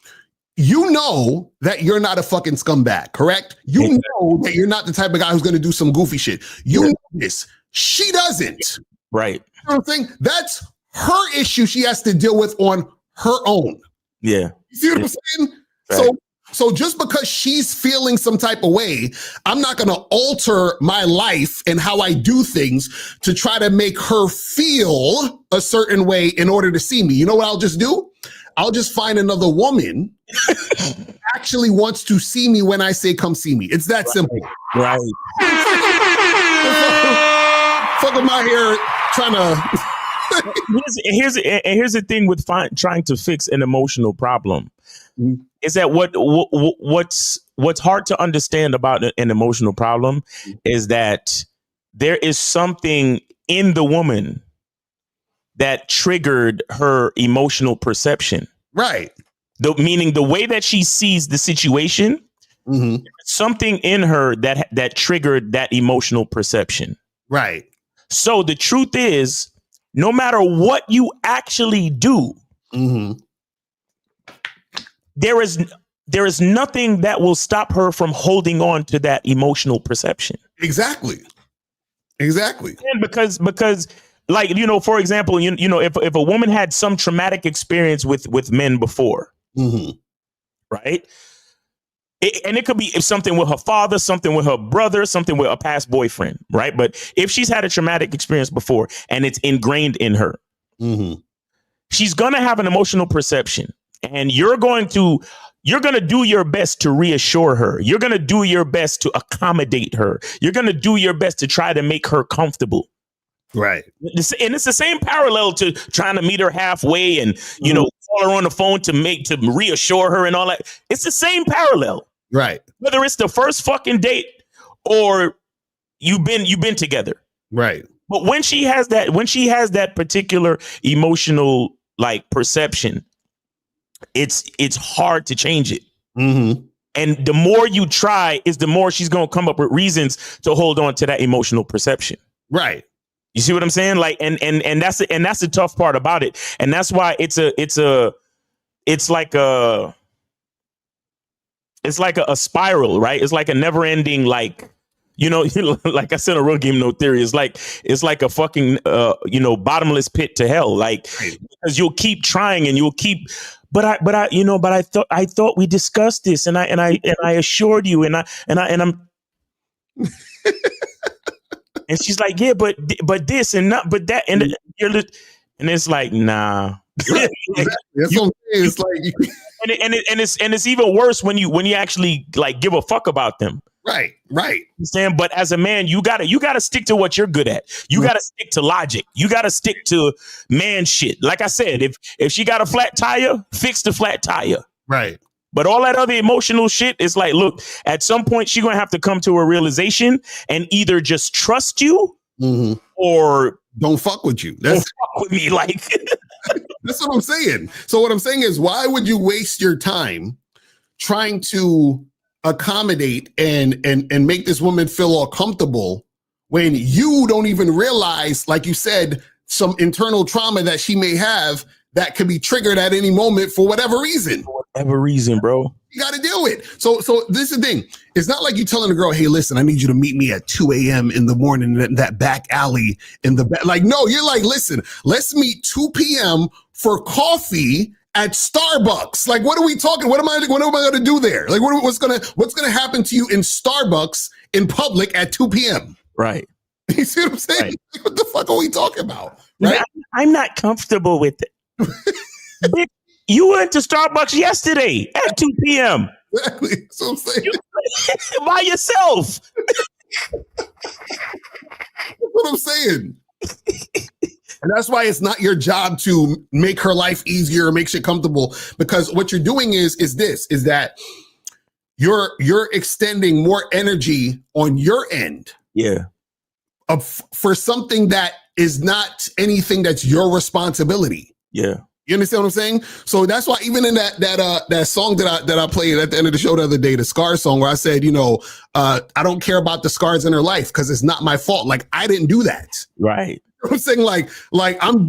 you know that you're not a fucking scumbag, correct? You know that you're not the type of guy who's going to do some goofy shit. You know this. She doesn't. Right. You know what I'm saying? That's her issue she has to deal with on her own. Yeah. You see what I'm saying? Right. So just because she's feeling some type of way, I'm not going to alter my life and how I do things to try to make her feel a certain way in order to see me. You know what I'll just do? I'll just find another woman who actually wants to see me when I say come see me. It's that simple. Right. Fuck am I here trying to... Here's the thing with trying to fix an emotional problem. Is that what's hard to understand about an emotional problem is that there is something in the woman that triggered her emotional perception. Right. Meaning the way that she sees the situation, something in her that triggered that emotional perception. Right. So the truth is, no matter what you actually do, there is nothing that will stop her from holding on to that emotional perception. Exactly. And because like, you know, for example, you know, if a woman had some traumatic experience with men before, right? And it could be something with her father, something with her brother, something with a past boyfriend, right? But if she's had a traumatic experience before and it's ingrained in her, she's going to have an emotional perception. And you're going to do your best to reassure her. You're going to do your best to accommodate her. You're going to do your best to try to make her comfortable. Right. And it's the same parallel to trying to meet her halfway and, you know, call her on the phone to reassure her and all that. It's the same parallel. Right. Whether it's the first fucking date or you've been together. Right. But when she has that particular emotional like perception, it's hard to change it. And the more you try is the more she's going to come up with reasons to hold on to that emotional perception. Right. You see what I'm saying? Like, and that's the tough part about it. And that's why it's like a spiral, right? It's like a never ending, like, you know, like I said, a real game, no theory. It's like a fucking, bottomless pit to hell. Like, because you'll keep trying and you'll keep, but I thought we discussed this and I assured you and I'm, and she's like, yeah, but this and not, but that, and it's like, nah. Right. That's what I'm saying. It's like, and it's even worse when you actually like give a fuck about them. Right. Understand? But as a man, you gotta stick to what you're good at. You gotta stick to logic. You gotta stick to man shit. Like I said, if she got a flat tire, fix the flat tire. Right. But all that other emotional shit is like, look, at some point she's gonna have to come to a realization and either just trust you or don't fuck with you. Don't fuck with me, like. That's what I'm saying. So what I'm saying is, why would you waste your time trying to accommodate and make this woman feel all comfortable when you don't even realize, like you said, some internal trauma that she may have that could be triggered at any moment for whatever reason. For whatever reason, bro. You got to do it. So this is the thing. It's not like you telling a girl, hey, listen, I need you to meet me at 2 a.m. in the morning in that back alley in the back. Like, no, you're like, listen, let's meet 2 p.m. for coffee at Starbucks. Like, what are we talking? What am I going to do there? Like, what's going to happen to you in Starbucks in public at 2 p.m.? Right. You see what I'm saying? Right. Like, what the fuck are we talking about? Right? I'm not comfortable with it. Bitch, you went to Starbucks yesterday at 2 p.m. Exactly. That's what I'm saying. By yourself. That's what I'm saying. And that's why it's not your job to make her life easier or make shit comfortable, because what you're doing is that you're extending more energy on your end. Yeah. For something that is not anything that's your responsibility. Yeah. You understand what I'm saying? So that's why even in that song that I played at the end of the show the other day, the Scar song, where I said, I don't care about the scars in her life because it's not my fault. Like, I didn't do that. Right. I'm saying like I'm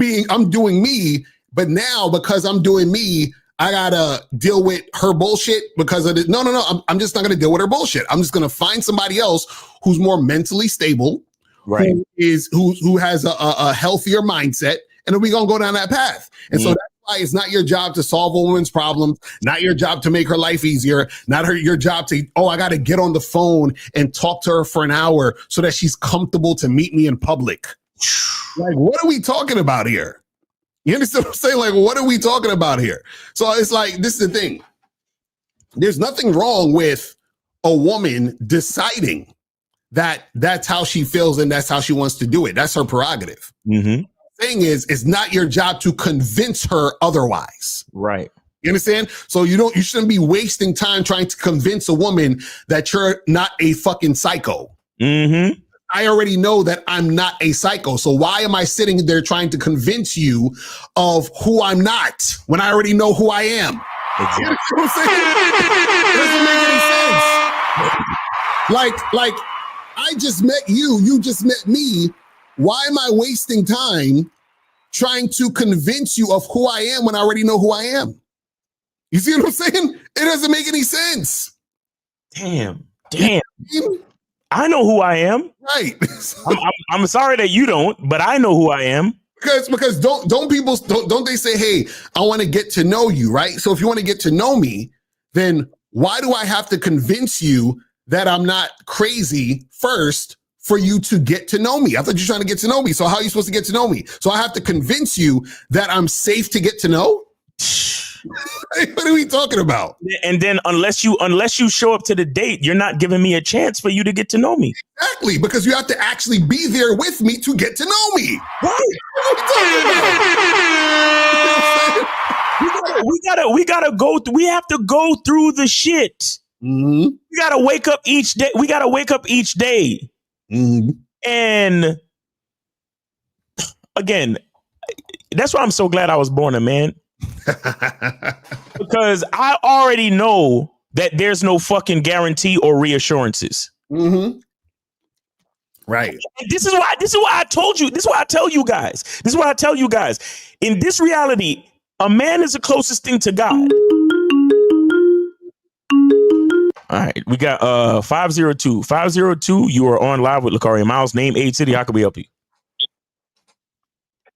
doing me, but now because I'm doing me, I gotta deal with her bullshit because of it. No. I'm just not gonna deal with her bullshit. I'm just gonna find somebody else who's more mentally stable, right? Who has a healthier mindset, and then we're gonna go down that path. And so that's why it's not your job to solve a woman's problems, not your job to make her life easier, your job to, I gotta get on the phone and talk to her for an hour so that she's comfortable to meet me in public. Like, what are we talking about here? You understand what I'm saying? Like, what are we talking about here? So it's like, this is the thing. There's nothing wrong with a woman deciding that that's how she feels and that's how she wants to do it. That's her prerogative. Mm-hmm. The thing is, it's not your job to convince her otherwise. Right. You understand? So you shouldn't be wasting time trying to convince a woman that you're not a fucking psycho. Mm-hmm. I already know that I'm not a psycho. So why am I sitting there trying to convince you of who I'm not when I already know who I am? Exactly. You know what I'm saying? It doesn't make any sense. Like I just met you. You just met me. Why am I wasting time trying to convince you of who I am when I already know who I am? You see what I'm saying? It doesn't make any sense. Damn. I know who I am. Right. I'm sorry that you don't, but I know who I am. Because don't they say, hey, I want to get to know you, right? So if you want to get to know me, then why do I have to convince you that I'm not crazy first for you to get to know me? I thought you're trying to get to know me. So how are you supposed to get to know me? So I have to convince you that I'm safe to get to know? What are we talking about? And then unless you show up to the date, you're not giving me a chance for you to get to know me. Exactly, because you have to actually be there with me to get to know me. Right. We gotta go. We have to go through the shit. Mm-hmm. We gotta wake up each day. Mm-hmm. And again, that's why I'm so glad I was born a man. Because I already know that there's no fucking guarantee or reassurances. Mm-hmm. Right. And this is why I told you. This is why I tell you guys. In this reality, a man is the closest thing to God. All right, we got 502. 502, you are on live with Locario Miles. Name, age, city. How can we help you?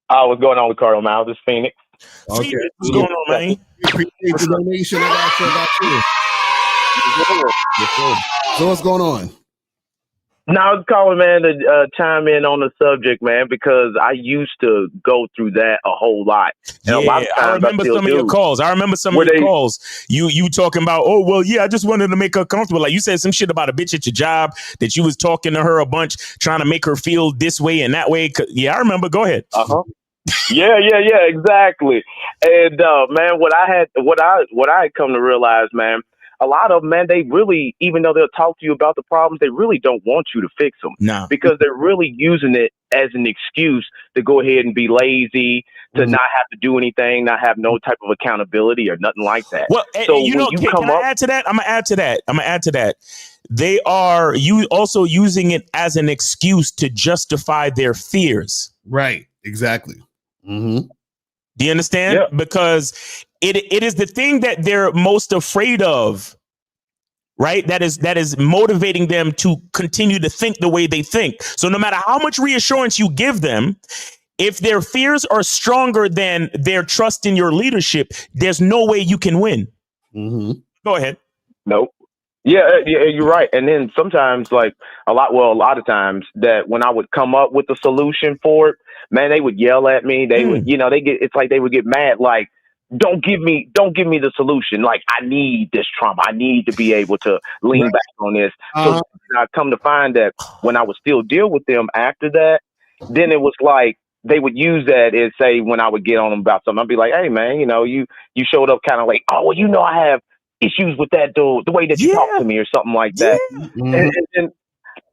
What's going on, Locario Miles? This is Phoenix. Okay. What's going on, man? Appreciate the donation. So what's going on? No, I was calling, man, to chime in on the subject, man, because I used to go through that a whole lot. And a lot of times I remember some of your calls. You talking about, oh, well, yeah, I just wanted to make her comfortable. Like you said some shit about a bitch at your job that you was talking to her a bunch, trying to make her feel this way and that way. Yeah, I remember. Go ahead. Yeah, exactly. And man, what I had come to realize, man, a lot of them, man, they really, even though they'll talk to you about the problems, they really don't want you to fix them. No. Because they're really using it as an excuse to go ahead and be lazy, to not have to do anything, not have no type of accountability or nothing like that. Well, so can I add to that? I'm gonna add to that. They are also using it as an excuse to justify their fears. Right. Exactly. Mm-hmm. Do you understand? Yeah. Because it is the thing that they're most afraid of, right? That is motivating them to continue to think the way they think. So no matter how much reassurance you give them, if their fears are stronger than their trust in your leadership, there's no way you can win. Mm-hmm. Go ahead. Nope. Yeah, you're right. And then sometimes, like a lot of times, that when I would come up with a solution for it, man, they would yell at me. They would, it's like they would get mad. Like, don't give me the solution. Like, I need this trauma. I need to be able to lean back on this. So I come to find that when I would still deal with them after that, then it was like they would use that and say, when I would get on them about something, I'd be like, hey man, you showed up kind of like, oh, well, I have issues with that dude, the way that you talk to me or something like that.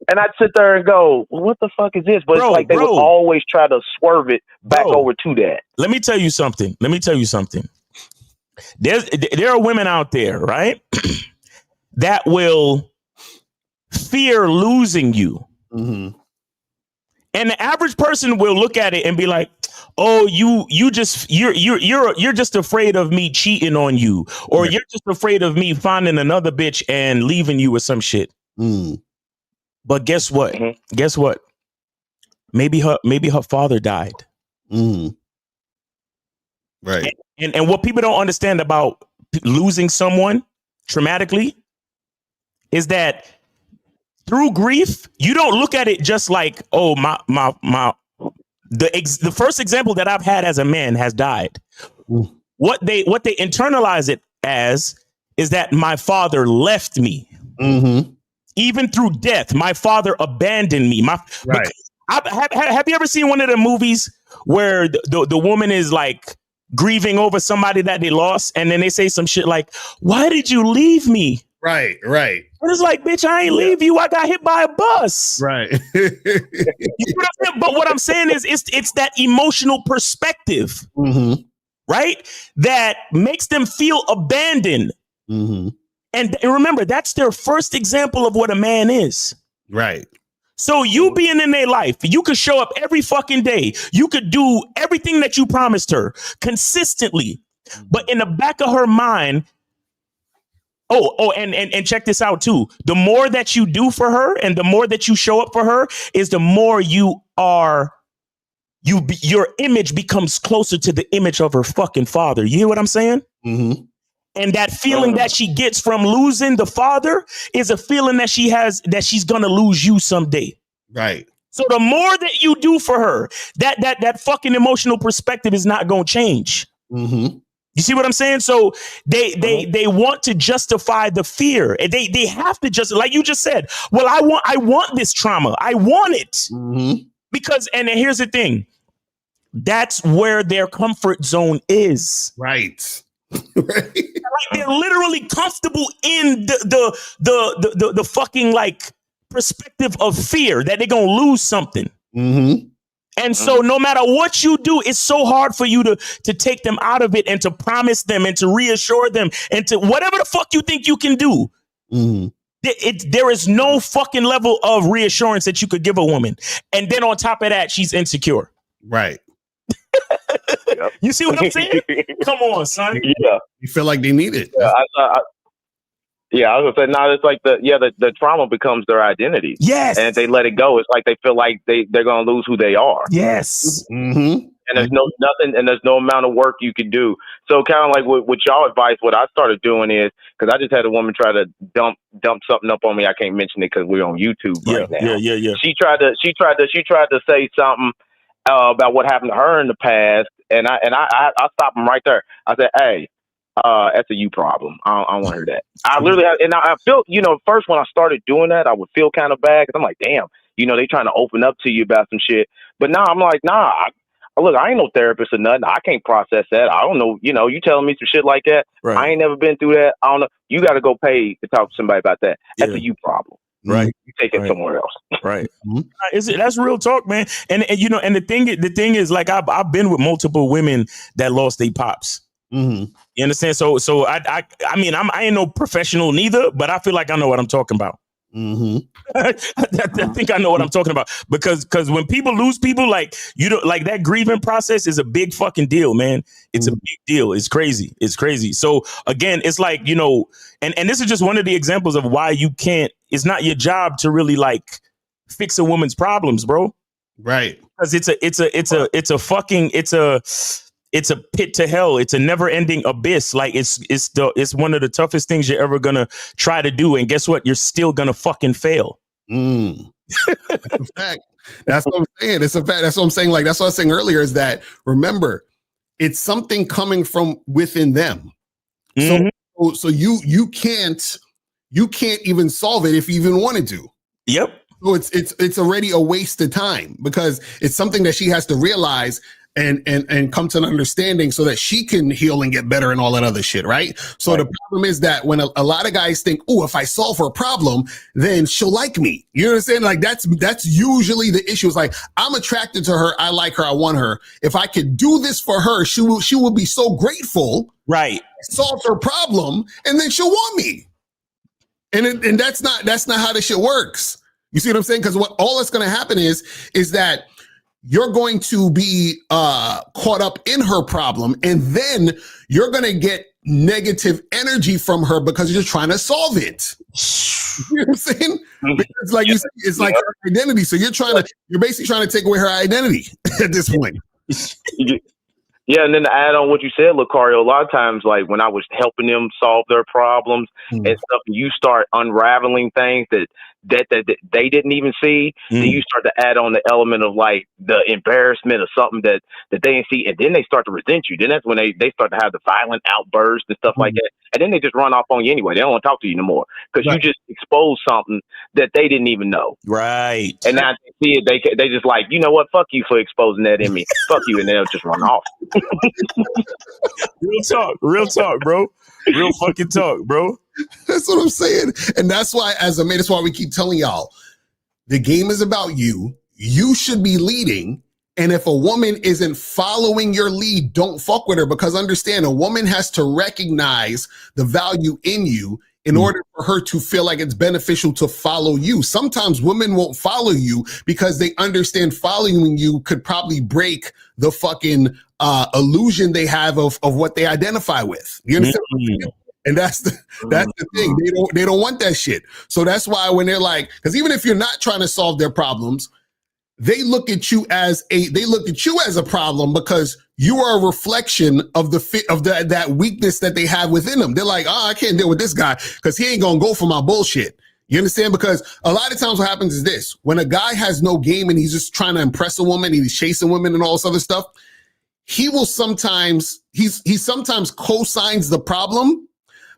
And I'd sit there and go, well, what the fuck is this? But it's like they would always try to swerve it back over to that. Let me tell you something. There are women out there, right, that will fear losing you. Mm-hmm. And the average person will look at it and be like, oh, you're just afraid of me cheating on you, or you're just afraid of me finding another bitch and leaving you with some shit. But guess what? Mm-hmm. Guess what? Maybe her father died. Right. And what people don't understand about losing someone traumatically is that through grief, you don't look at it just like, oh, the first example that I've had as a man has died. What they internalize it as is that my father left me. Even through death, my father abandoned me. Have you ever seen one of the movies where the woman is like grieving over somebody that they lost, and then they say some shit like, why did you leave me? Right. And it's like, bitch, I ain't leave you. I got hit by a bus. Right. You know what I'm saying? But what I'm saying is it's that emotional perspective, right? That makes them feel abandoned. And remember, that's their first example of what a man is. Right. So you being in their life, you could show up every fucking day. You could do everything that you promised her consistently. But in the back of her mind, and check this out too. The more that you do for her and the more that you show up for her is the more your image becomes closer to the image of her fucking father. You hear what I'm saying? And that feeling that she gets from losing the father is a feeling that she has that she's going to lose you someday. Right. So the more that you do for her, that fucking emotional perspective is not going to change. You see what I'm saying? So they want to justify the fear. They have to just, like you just said, well, I want this trauma. I want it. Because, and here's the thing, that's where their comfort zone is. Right. Like they're literally comfortable in the fucking like perspective of fear that they're gonna lose something. And so no matter what you do, it's so hard for you to take them out of it and to promise them and to reassure them and to whatever the fuck you think you can do. There is no fucking level of reassurance that you could give a woman. And then on top of that, she's insecure. Right. You see what I'm saying? Come on, son. Yeah. You feel like they need it. Yeah, I was gonna say, no, it's like the trauma becomes their identity. Yes. And if they let it go, it's like they feel like they're gonna lose who they are. Yes. And there's no amount of work you can do. So kind of like with y'all advice, what I started doing is, because I just had a woman try to dump something up on me. I can't mention it because we're on YouTube right now. Yeah. She tried to say something about what happened to her in the past, and I stopped him right there. I said, hey, that's a you problem. I don't want to hear that. I literally, I felt, first when I started doing that, I would feel kind of bad because I'm like, damn, they trying to open up to you about some shit. But now I'm like, nah, look, I ain't no therapist or nothing. I can't process that. I don't know. You telling me some shit like that. Right. I ain't never been through that. I don't know. You got to go pay to talk to somebody about that. That's a you problem. Right. You take it somewhere else. Right. That's real talk, man. And and the thing is, like, I've been with multiple women that lost their pops. You understand? So I mean, I ain't no professional neither, but I feel like I know what I'm talking about. Mm-hmm. I think I know what I'm talking about because when people lose people, like you don't like that grieving process is a big fucking deal, man. It's a big deal. It's crazy. It's crazy. So again, it's like, you know, and this is just one of the examples of why you can't. It's not your job to really like fix a woman's problems, bro. Right. Because it's a pit to hell. It's a never ending abyss. Like it's one of the toughest things you're ever gonna try to do. And guess what? You're still gonna fucking fail. That's a fact. That's what I'm saying. It's a fact. That's what I'm saying. Like, that's what I was saying earlier is that, remember, it's something coming from within them. So you can't even solve it if you even wanted to. Yep. So it's already a waste of time because it's something that she has to realize and come to an understanding so that she can heal and get better and all that other shit, right? So the problem is that when a lot of guys think, oh, if I solve her problem, then she'll like me. You understand? Like that's usually the issue. It's like, I'm attracted to her, I like her, I want her. If I could do this for her, she will be so grateful. Right. Solve her problem, and then she'll want me. And that's not how this shit works. You see what I'm saying? Because what all that's going to happen is that you're going to be caught up in her problem, and then you're going to get negative energy from her because you're trying to solve it. You know what I'm saying? It's like it's like her identity. So you're basically trying to take away her identity at this point. Yeah, and then to add on what you said, Locario, a lot of times, like when I was helping them solve their problems and stuff, you start unraveling things that they didn't even see. Then you start to add on the element of like the embarrassment of something that they didn't see, and then they start to resent you. Then that's when they start to have the violent outbursts and stuff like that, and then they just run off on you anyway. They don't want to talk to you no more because you just exposed something that they didn't even know. Right. And now they see it, they just like, you know what? Fuck you for exposing that in me. Fuck you, and they'll just run off. Real talk, bro. Real fucking talk, bro. That's what I'm saying. And that's why, as a man, that's why we keep telling y'all, the game is about you. You should be leading. And if a woman isn't following your lead, don't fuck with her, because understand, a woman has to recognize the value in you in order for her to feel like it's beneficial to follow you. Sometimes women won't follow you because they understand following you could probably break the fucking illusion they have of what they identify with. You understand? And that's the thing. They don't want that shit. So that's why when they're like, because even if you're not trying to solve their problems, they look at you as a problem because you are a reflection of that weakness that they have within them. They're like, oh, I can't deal with this guy because he ain't gonna go for my bullshit. You understand? Because a lot of times what happens is this: when a guy has no game and he's just trying to impress a woman, and he's chasing women and all this other stuff, he sometimes co-signs the problem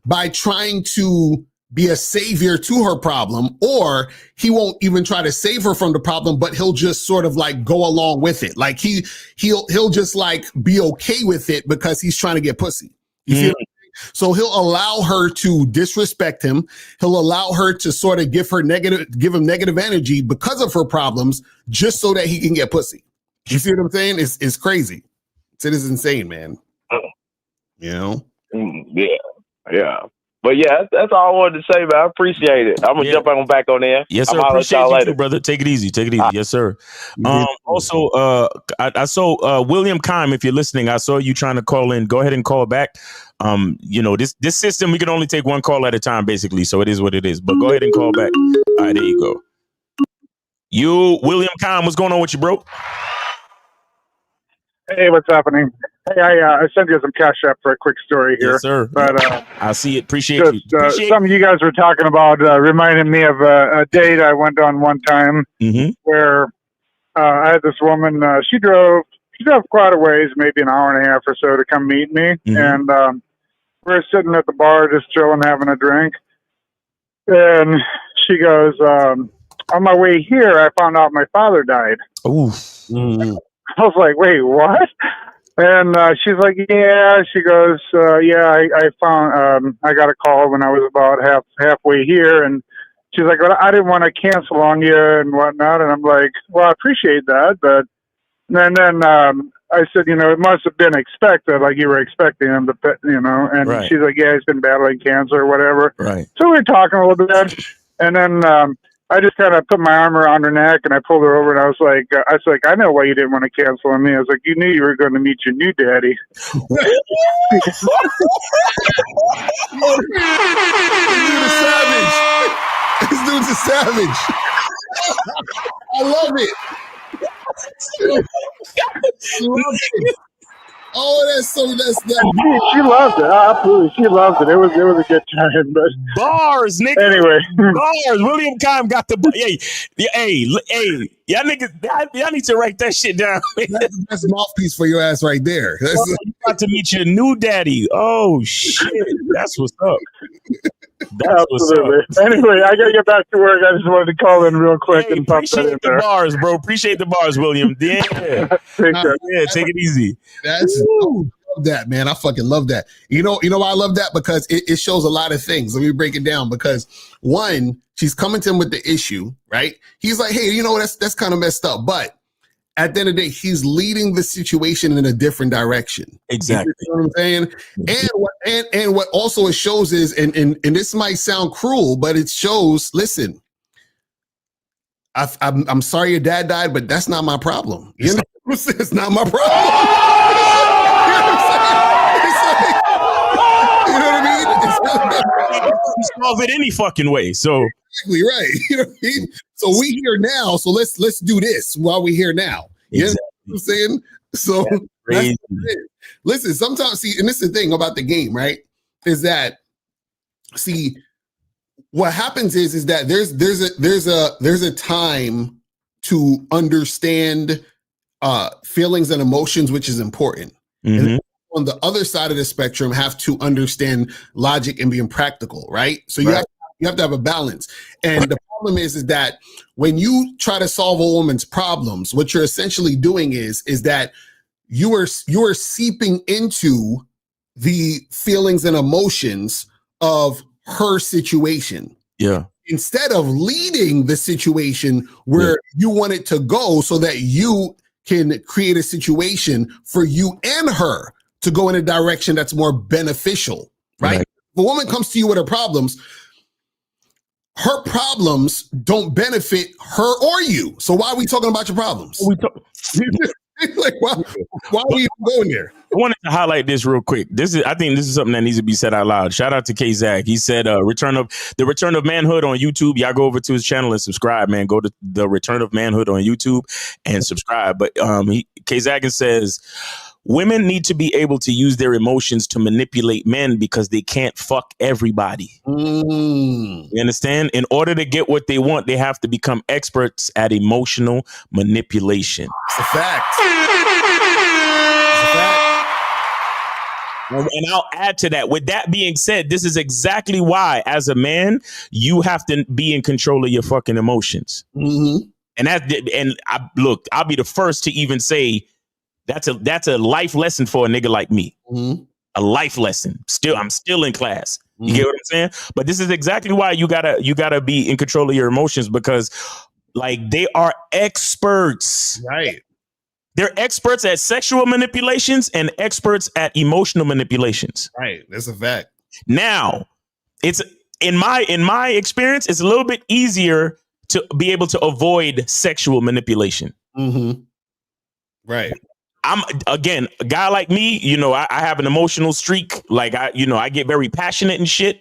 by trying to be a savior to her problem, or he won't even try to save her from the problem, but he'll just sort of like go along with it. Like he'll just like be okay with it because he's trying to get pussy. You see what I'm saying? So he'll allow her to disrespect him. He'll allow her to sort of give him negative energy because of her problems, just so that he can get pussy. You see what I'm saying? It's crazy. It is insane, man. You know? Yeah. But yeah, that's all I wanted to say, man. I appreciate it. I'm gonna jump back on there. Yes, sir. Appreciate you too, brother. Take it easy. Yes, sir. Also, I saw William Kime. If you're listening, I saw you trying to call in. Go ahead and call back. You know, this system, we can only take one call at a time, basically. So it is what it is. But go ahead and call back. All right, there you go. You, William Kime, what's going on with you, bro? Hey, what's happening? Hey, I sent you some cash app for a quick story here. Yes, sir. But I see it. Appreciate you. Some of you guys were talking about reminding me of a date I went on one time where I had this woman. She drove quite a ways, maybe an hour and a half or so, to come meet me, and we were sitting at the bar just chilling, having a drink, and she goes, "On my way here, I found out my father died." Ooh. I was like, wait, what? And she's like, yeah. She goes, yeah, I found, I got a call when I was about halfway here. And she's like, well, I didn't want to cancel on you and whatnot. And I'm like, well, I appreciate that. But then I said, you know, it must have been expected, like you were expecting him to, you know. And she's like, yeah, he's been battling cancer or whatever. Right. So we were talking a little bit. And then I just kind of put my arm around her neck and I pulled her over and I was like, I know why you didn't want to cancel on me. I was like, you knew you were going to meet your new daddy. This dude's a savage. I love it. I love it. Oh, that's She loved it. Absolutely, she loved it. It was a good time. But bars, nigga. Anyway, bars. William Kime got the hey, y'all niggas, y'all need to write that shit down. That's the mouthpiece for your ass right there. You about to meet your new daddy. Oh shit, that's what's up. That's absolutely. what's up. Anyway, I gotta get back to work. I just wanted to call in real quick and pop that in Appreciate the there. bars, bro. Appreciate the bars, William. Yeah, yeah. Take it easy. That's I love that, man. I fucking love that. You know why I love that? Because it shows a lot of things. Let me break it down. Because one, she's coming to him with the issue, right? He's like, hey, that's kind of messed up. But at the end of the day, he's leading the situation in a different direction. Exactly. You know what I'm saying? And what also it shows is, and this might sound cruel, but it shows, listen, I'm sorry your dad died, but that's not my problem. You know what I'm saying? It's not my problem. Solve it any fucking way. So exactly right. You know what I mean? So we here now. So let's do this while we're here now. You know what I'm saying? So that's listen, sometimes and this is the thing about the game, right? Is that what happens is that there's a time to understand feelings and emotions, which is important. Mm-hmm. And on the other side of the spectrum, have to understand logic and being practical, right? So you have to have a balance. And the problem is that when you try to solve a woman's problems, what you're essentially doing is that you are seeping into the feelings and emotions of her situation. Yeah. Instead of leading the situation where you want it to go so that you can create a situation for you and her to go in a direction that's more beneficial, right? If a woman comes to you with her problems don't benefit her or you. So why are we talking about your problems? Like, why are we going there? I wanted to highlight this real quick. I think this is something that needs to be said out loud. Shout out to K-Zag. He said, Return of Manhood on YouTube. Y'all go over to his channel and subscribe, man. Go to the Return of Manhood on YouTube and subscribe. But K-Zag says, women need to be able to use their emotions to manipulate men because they can't fuck everybody. You understand? In order to get what they want, they have to become experts at emotional manipulation. It's a fact. And I'll add to that. With that being said, this is exactly why, as a man, you have to be in control of your fucking emotions. Mm-hmm. And I'll be the first to even say that's a life lesson for a nigga like me. Mm-hmm. A life lesson. I'm still in class. You get what I'm saying? But this is exactly why you gotta be in control of your emotions, because like they are experts. Right. They're experts at sexual manipulations and experts at emotional manipulations. Right. That's a fact. Now, it's in my experience, it's a little bit easier to be able to avoid sexual manipulation. Mm-hmm. Right. I'm, again, a guy like me, I have an emotional streak. Like I get very passionate and shit.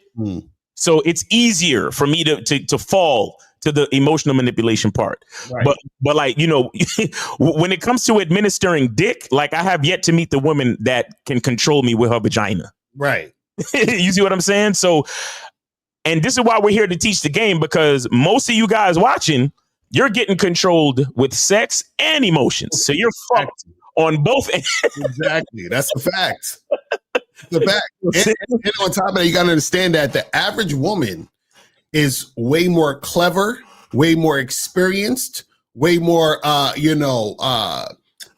So it's easier for me to fall to the emotional manipulation part. Right. But like, when it comes to administering dick, like I have yet to meet the woman that can control me with her vagina. Right. You see what I'm saying? So, and this is why we're here to teach the game, because most of you guys watching, you're getting controlled with sex and emotions. So you're fucked on both ends. Exactly. That's a fact. The fact. And on top of that, you got to understand that the average woman is way more clever, way more experienced, way more,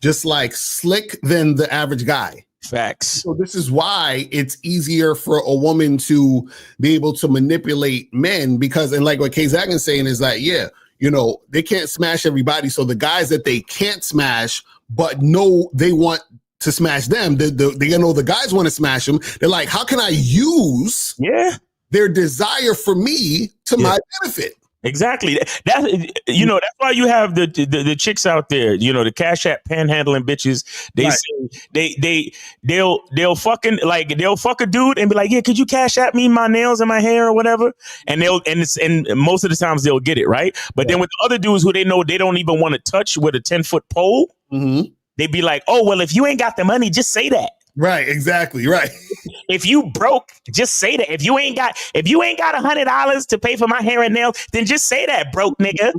just like slick than the average guy. Facts. So this is why it's easier for a woman to be able to manipulate men, because, and like what K-Zag is saying is like, they can't smash everybody. So the guys that they can't smash, but know they want to smash them, they know the guys want to smash them. They're like, how can I use their desire for me to my benefit. Exactly. That's that's why you have the chicks out there, the Cash App panhandling bitches. They say they'll fuck a dude and be like, yeah, could you Cash App me my nails and my hair or whatever? And and most of the times they'll get it, right? But then with the other dudes who they know they don't even want to touch with a 10-foot pole, they be like, oh, well, if you ain't got the money, just say that. Right, exactly, right. If you broke, just say that. If you ain't got $100 to pay for my hair and nails, then just say that, broke nigga.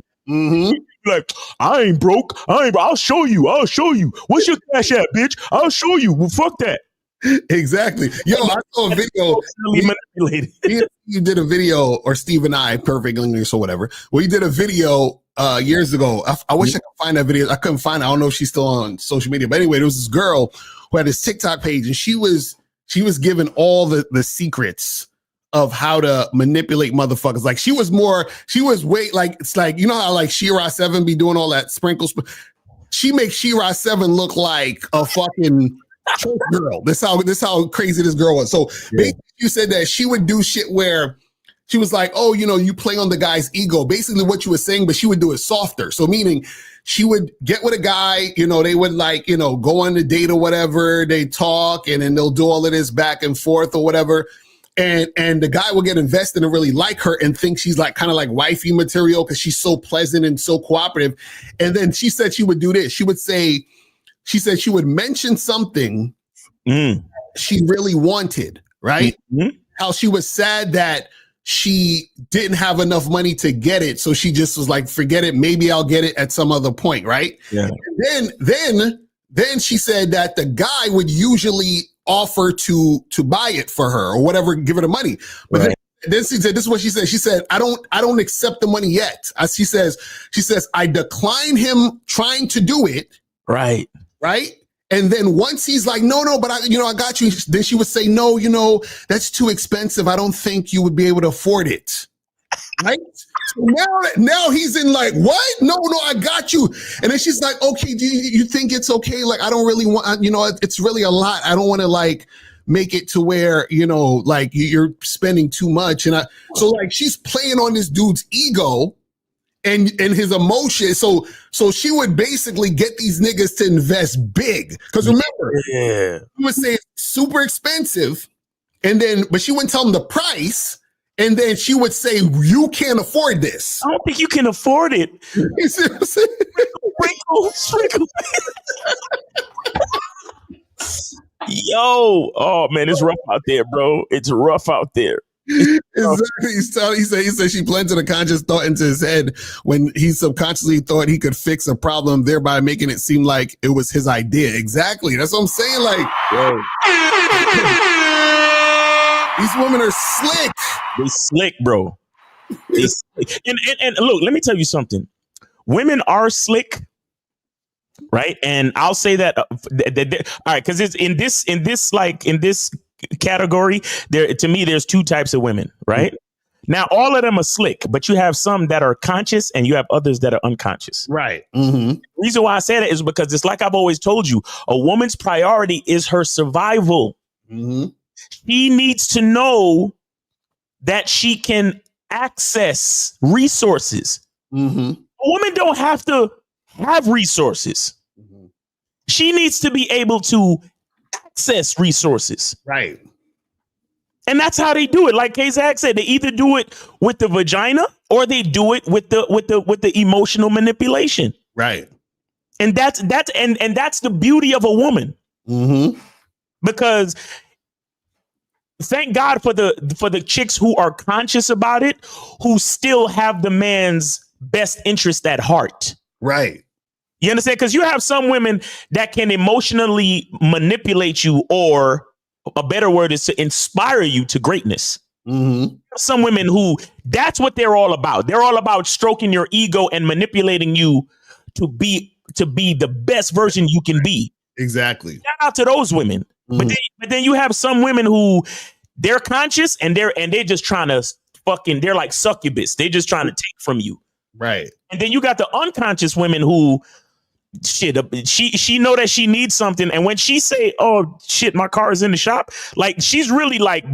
Like, I ain't broke. I'll show you. What's your Cash App, bitch? I'll show you. Well, fuck that. Exactly. Yo, I saw a video. You did a video, or Steve and I, Perfect English or whatever. We did a video years ago. I wish I could find that video. I couldn't find it. I don't know if she's still on social media. But anyway, there was this girl who had this TikTok page, and she was given all the secrets of how to manipulate motherfuckers. Like it's like, you know how like She-Ra 7 be doing all that sprinkles. She makes She-Ra 7 look like a fucking girl. This how crazy this girl was. So basically you said that she would do shit where she was like, oh, you play on the guy's ego. Basically what you were saying, but she would do it softer. So meaning she would get with a guy, they would go on a date or whatever. They talk and then they'll do all of this back and forth or whatever. And the guy will get invested and really like her and think she's like kind of like wifey material because she's so pleasant and so cooperative. And then she said she would do this. She said she would mention something she really wanted, right? How she was sad that she didn't have enough money to get it. So she just was like, forget it. Maybe I'll get it at some other point, right? Yeah. And then she said that the guy would usually offer to buy it for her or whatever, give her the money. But then she said, this is what she said. She said, I don't accept the money yet. She says, I decline him trying to do it. Right. Right. And then once he's like, no, but I got you. Then she would say, no, that's too expensive. I don't think you would be able to afford it. Right. So now he's in like, what? No, I got you. And then she's like, okay, do you think it's okay? Like, I don't really want, it's really a lot. I don't want to like make it to where, like you're spending too much. And so like she's playing on this dude's ego and his emotion. So she would basically get these niggas to invest big. Because remember, she would say it's super expensive. But she wouldn't tell them the price. And then she would say, you can't afford this. I don't think you can afford it. You see what I'm saying? Sprinkle. Yo, oh man, it's rough out there, bro. It's rough out there. Exactly. He said she planted a conscious thought into his head when he subconsciously thought he could fix a problem, thereby making it seem like it was his idea. Exactly. That's what I'm saying. Like, these women are slick. They slick, bro. They slick. And look, let me tell you something. Women are slick, right? And I'll say that. All right, because it's in this category, to me, there's two types of women, right? Now, all of them are slick, but you have some that are conscious and you have others that are unconscious. Right. The reason why I say that is because it's like I've always told you, a woman's priority is her survival. She needs to know that she can access resources. A woman don't have to have resources. She needs to be able to access resources. Right. And that's how they do it. Like K-Zach said, they either do it with the vagina or they do it with the emotional manipulation. Right. And that's the beauty of a woman. Because thank God for the chicks who are conscious about it, who still have the man's best interest at heart. Right. You understand? Because you have some women that can emotionally manipulate you, or a better word is to inspire you to greatness. Some women who that's what they're all about. They're all about stroking your ego and manipulating you to be the best version you can be. Exactly. Shout out to those women. But then you have some women who they're conscious and they're just trying to they're like succubus. They're just trying to take from you. Right. And then you got the unconscious women who she know that she needs something, and when she say, oh shit, my car is in the shop, like she's really like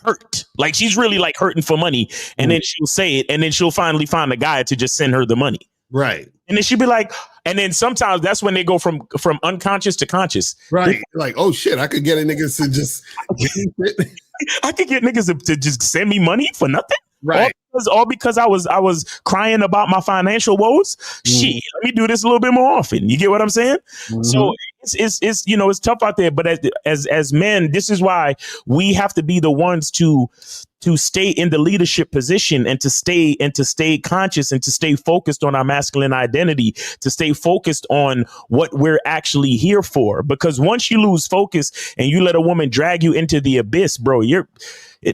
hurt. Like she's really like hurting for money. And then she'll say it, and then she'll finally find a guy to just send her the money. Right. And then she'd be like, and then sometimes that's when they go from unconscious to conscious. Right. Like, oh shit, I could get a nigga to just I could get niggas to just send me money for nothing. Right. All because I was crying about my financial woes. Shit, let me do this a little bit more often. You get what I'm saying? So it's you know, it's tough out there. But as men, this is why we have to be the ones to stay in the leadership position and to stay conscious and to stay focused on our masculine identity, to stay focused on what we're actually here for. Because once you lose focus and you let a woman drag you into the abyss, bro,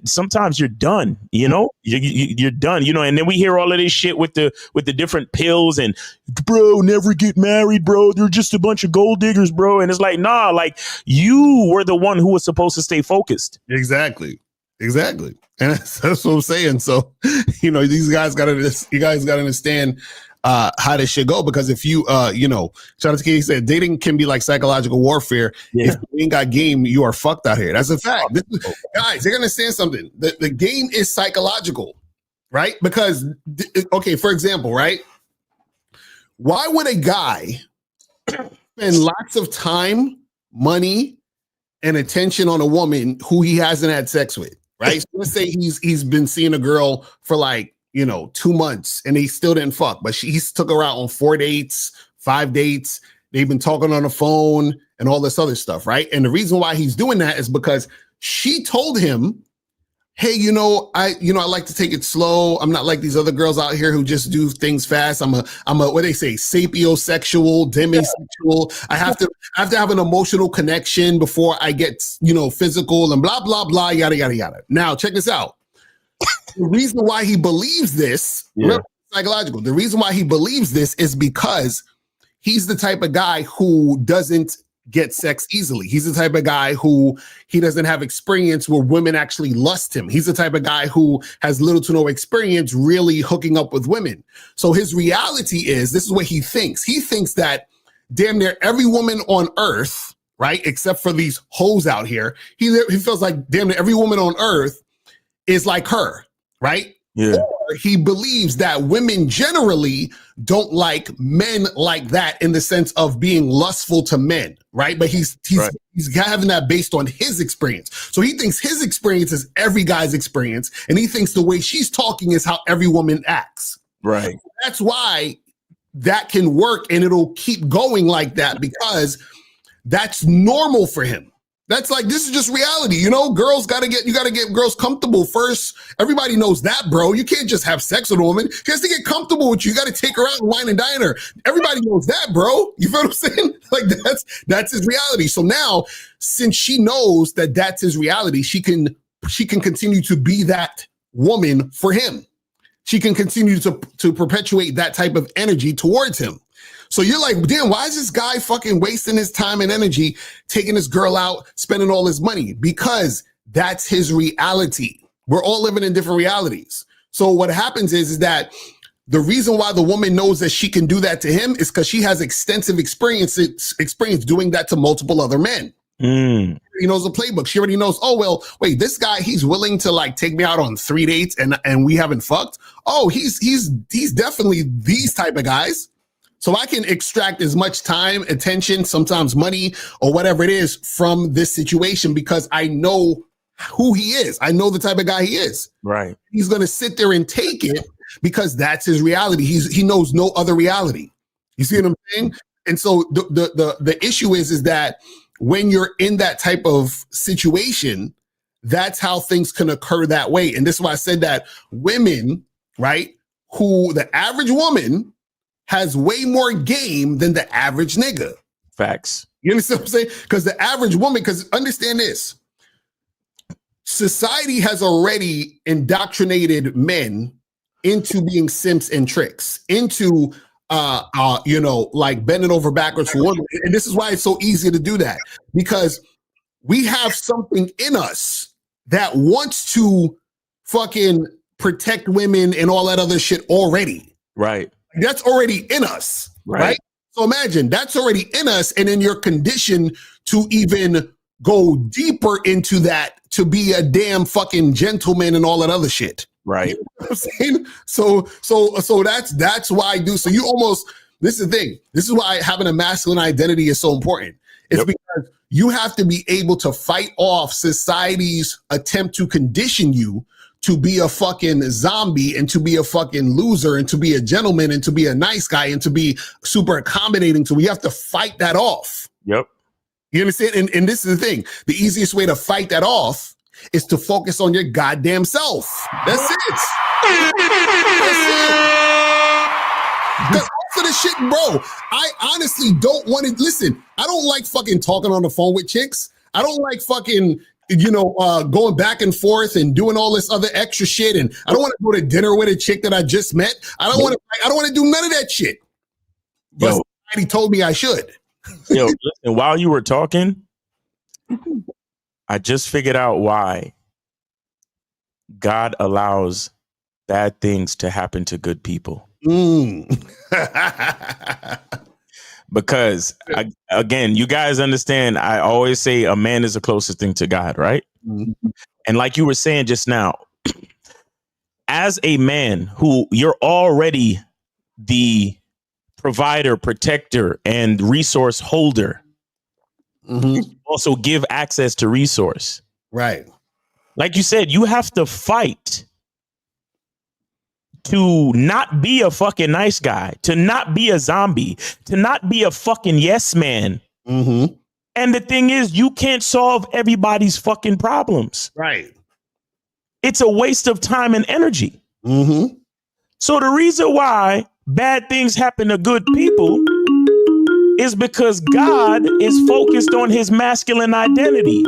sometimes you're done, you know, you're done, you know. And then we hear all of this shit with the different pills and bro, never get married, bro. They're just a bunch of gold diggers, bro. And it's like, nah, like you were the one who was supposed to stay focused. Exactly. And that's what I'm saying. So, you know, you guys got to understand how this should go, because if you, you know, shout out to Katie said, dating can be like psychological warfare. Yeah. If you ain't got game, you are fucked out here. That's a fact. Guys, they're going to understand something. The game is psychological, right? Because, okay, for example, right? Why would a guy spend lots of time, money, and attention on a woman who he hasn't had sex with? Right. So let's say he's been seeing a girl for like, you know, 2 months and he still didn't fuck, but he's took her out on 4 dates, 5 dates. They've been talking on the phone and all this other stuff. Right. And the reason why he's doing that is because she told him, hey, I like to take it slow. I'm not like these other girls out here who just do things fast. I'm a what they say, sapiosexual, demisexual. I have to have an emotional connection before I get, physical and blah, blah, blah, yada, yada, yada. Now, check this out. The reason why he believes this, remember, psychological. The reason why he believes this is because he's the type of guy who doesn't get sex easily. He's the type of guy who he doesn't have experience where women actually lust him. He's the type of guy who has little to no experience really hooking up with women. So his reality is, this is what he thinks. He thinks that damn near every woman on earth, right, except for these hoes out here, he feels like damn near every woman on earth is like her, right? Yeah. Or he believes that women generally don't like men like that in the sense of being lustful to men, right? But he's having that based on his experience. So he thinks his experience is every guy's experience, and he thinks the way she's talking is how every woman acts. Right. That's why that can work, and it'll keep going like that because that's normal for him. That's like, this is just reality. You got to get girls comfortable first. Everybody knows that, bro. You can't just have sex with a woman. She has to get comfortable with you. You got to take her out and wine and dine her. Everybody knows that, bro. You feel what I'm saying? Like that's his reality. So now, since she knows that that's his reality, she can continue to be that woman for him. She can continue to perpetuate that type of energy towards him. So you're like, damn, why is this guy fucking wasting his time and energy, taking this girl out, spending all his money? Because that's his reality. We're all living in different realities. So what happens is that the reason why the woman knows that she can do that to him is because she has extensive experience doing that to multiple other men. He knows the playbook. She already knows, oh, well, wait, this guy, he's willing to like take me out on 3 dates and we haven't fucked. Oh, he's definitely these type of guys. So I can extract as much time, attention, sometimes money or whatever it is from this situation because I know who he is. I know the type of guy he is. Right. He's going to sit there and take it because that's his reality. He knows no other reality. You see what I'm saying? And so the issue is that when you're in that type of situation, that's how things can occur that way. And this is why I said that women, right, who the average woman has way more game than the average nigga. Facts. You understand what I'm saying? Because the average woman, because understand this, society has already indoctrinated men into being simps and tricks, into like bending over backwards for women. And this is why it's so easy to do that, because we have something in us that wants to fucking protect women and all that other shit already. Right. That's already in us, right? So imagine that's already in us, and then you're conditioned to even go deeper into that to be a damn fucking gentleman and all that other shit. Right. You know what I'm saying? So that's why I do. So you almost, this is the thing. This is why having a masculine identity is so important. It's because you have to be able to fight off society's attempt to condition you to be a fucking zombie and to be a fucking loser and to be a gentleman and to be a nice guy and to be super accommodating. So we have to fight that off. Yep. You understand? And this is the thing. The easiest way to fight that off is to focus on your goddamn self. That's it. That's it. Because for the shit, bro, I honestly don't want to listen. I don't like fucking talking on the phone with chicks. I don't like fucking, going back and forth and doing all this other extra shit. And I don't want to go to dinner with a chick that I just met. I don't want to do none of that shit. But somebody told me I should. Yo, listen, while you were talking, I just figured out why God allows bad things to happen to good people. Because again, you guys understand, I always say a man is the closest thing to God, right? Mm-hmm. And like you were saying just now, as a man who you're already the provider, protector, and resource holder, also give access to resource. Right. Like you said, you have to fight to not be a fucking nice guy, to not be a zombie, to not be a fucking yes man. Mm-hmm. And the thing is, you can't solve everybody's fucking problems. Right. It's a waste of time and energy. Mm-hmm. So the reason why bad things happen to good people is because God is focused on his masculine identity.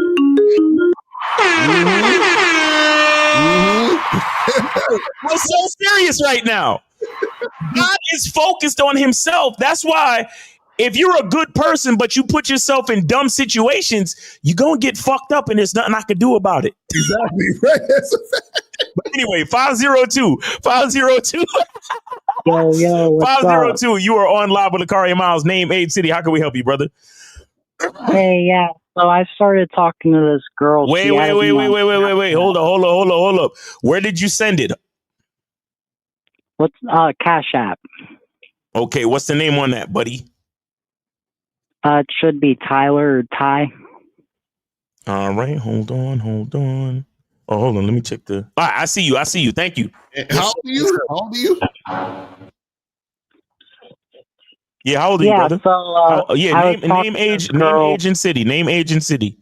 We're so serious right now. God is focused on himself. That's why if you're a good person, but you put yourself in dumb situations, you're going to get fucked up and there's nothing I can do about it. Exactly. Right. But anyway, 502. Yo, 502. You are on live with Locario Miles. Name, age, city. How can we help you, brother? Hey, yeah. So I started talking to this girl. Wait. Hold up. Where did you send it? What's Cash App? Okay, what's the name on that, buddy? It should be Tyler or Ty. All right, hold on. Oh, hold on. Let me check the. All right, I see you. Thank you. How old are you? Yeah, how old are you, brother? So, name, age, and city. Name, age, and city.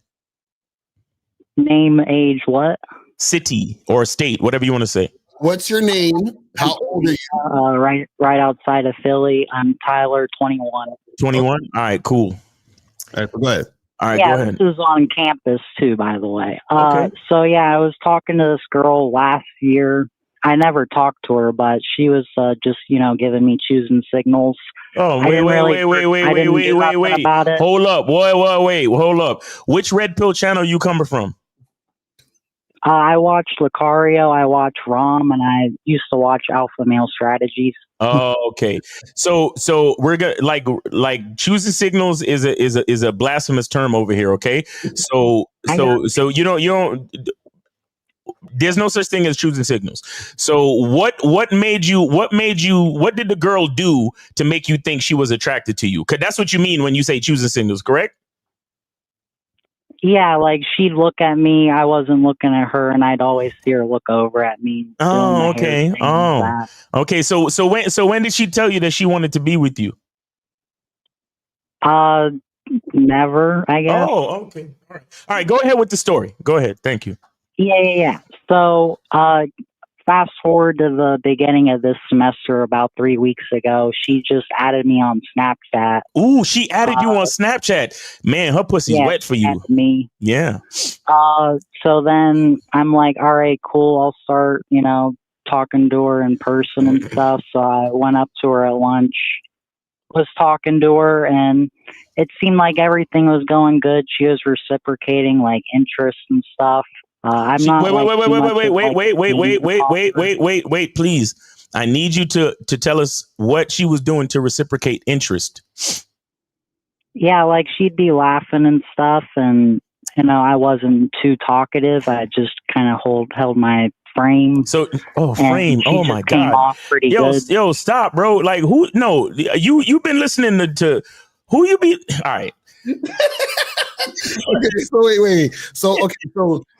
Name, age, what? City or state, whatever you want to say. What's your name? How old are you? Right outside of Philly. I'm Tyler, 21. 21? All right, cool. All right, go ahead. All right, yeah, go ahead. This is on campus too, by the way. Okay. So yeah, I was talking to this girl last year. I never talked to her, but she was just, giving me choosing signals. Oh, wait. Hold up. Wait. Hold up. Which red pill channel you coming from? I watched Locario, I watch ROM, and I used to watch Alpha Male Strategies. Oh, okay. So we're gonna like choosing signals is a blasphemous term over here. Okay. So you don't. There's no such thing as choosing signals. So what did the girl do to make you think she was attracted to you? Because that's what you mean when you say choosing signals, correct? Yeah, like she'd look at me, I wasn't looking at her, and I'd always see her look over at me. Oh, okay. Okay. So when did she tell you that she wanted to be with you? Never, I guess. Oh, okay. All right. Go ahead with the story. Go ahead. Thank you. Yeah. So, fast forward to the beginning of this semester, about 3 weeks ago, she just added me on Snapchat. Ooh, she added you on Snapchat. Man, her pussy's wet for you. Me. Yeah. So then I'm like, all right, cool. I'll start, talking to her in person and stuff. So I went up to her at lunch, was talking to her, and it seemed like everything was going good. She was reciprocating like interest and stuff. I'm not. Wait, please. I need you to tell us what she was doing to reciprocate interest. Yeah, like she'd be laughing and stuff, and I wasn't too talkative. I just kind of held my frame. So, and frame. she Oh just my came God. off pretty good. Yo, stop, bro. Like who? No, you've been listening to who you be. All right. Okay, so wait. So okay,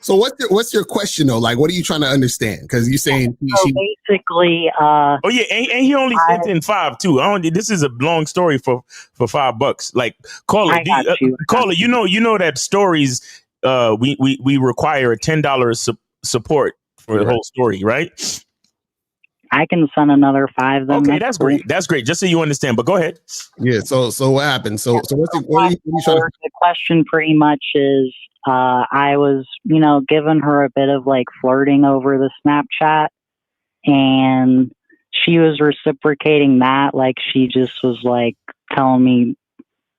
so what's your question though? Like, what are you trying to understand? Because you're saying So basically, oh yeah, and he only sent in 5 too. This is a long story for $5. Like, call it, call it. You know that stories. We require a $10 support for the whole story, right? I can send another 5. Then okay, that's great. That's great. Just so you understand. But go ahead. Yeah. So what happened? So what are you trying to? The question pretty much is, I was, giving her a bit of like flirting over the Snapchat, and she was reciprocating that. Like she just was like telling me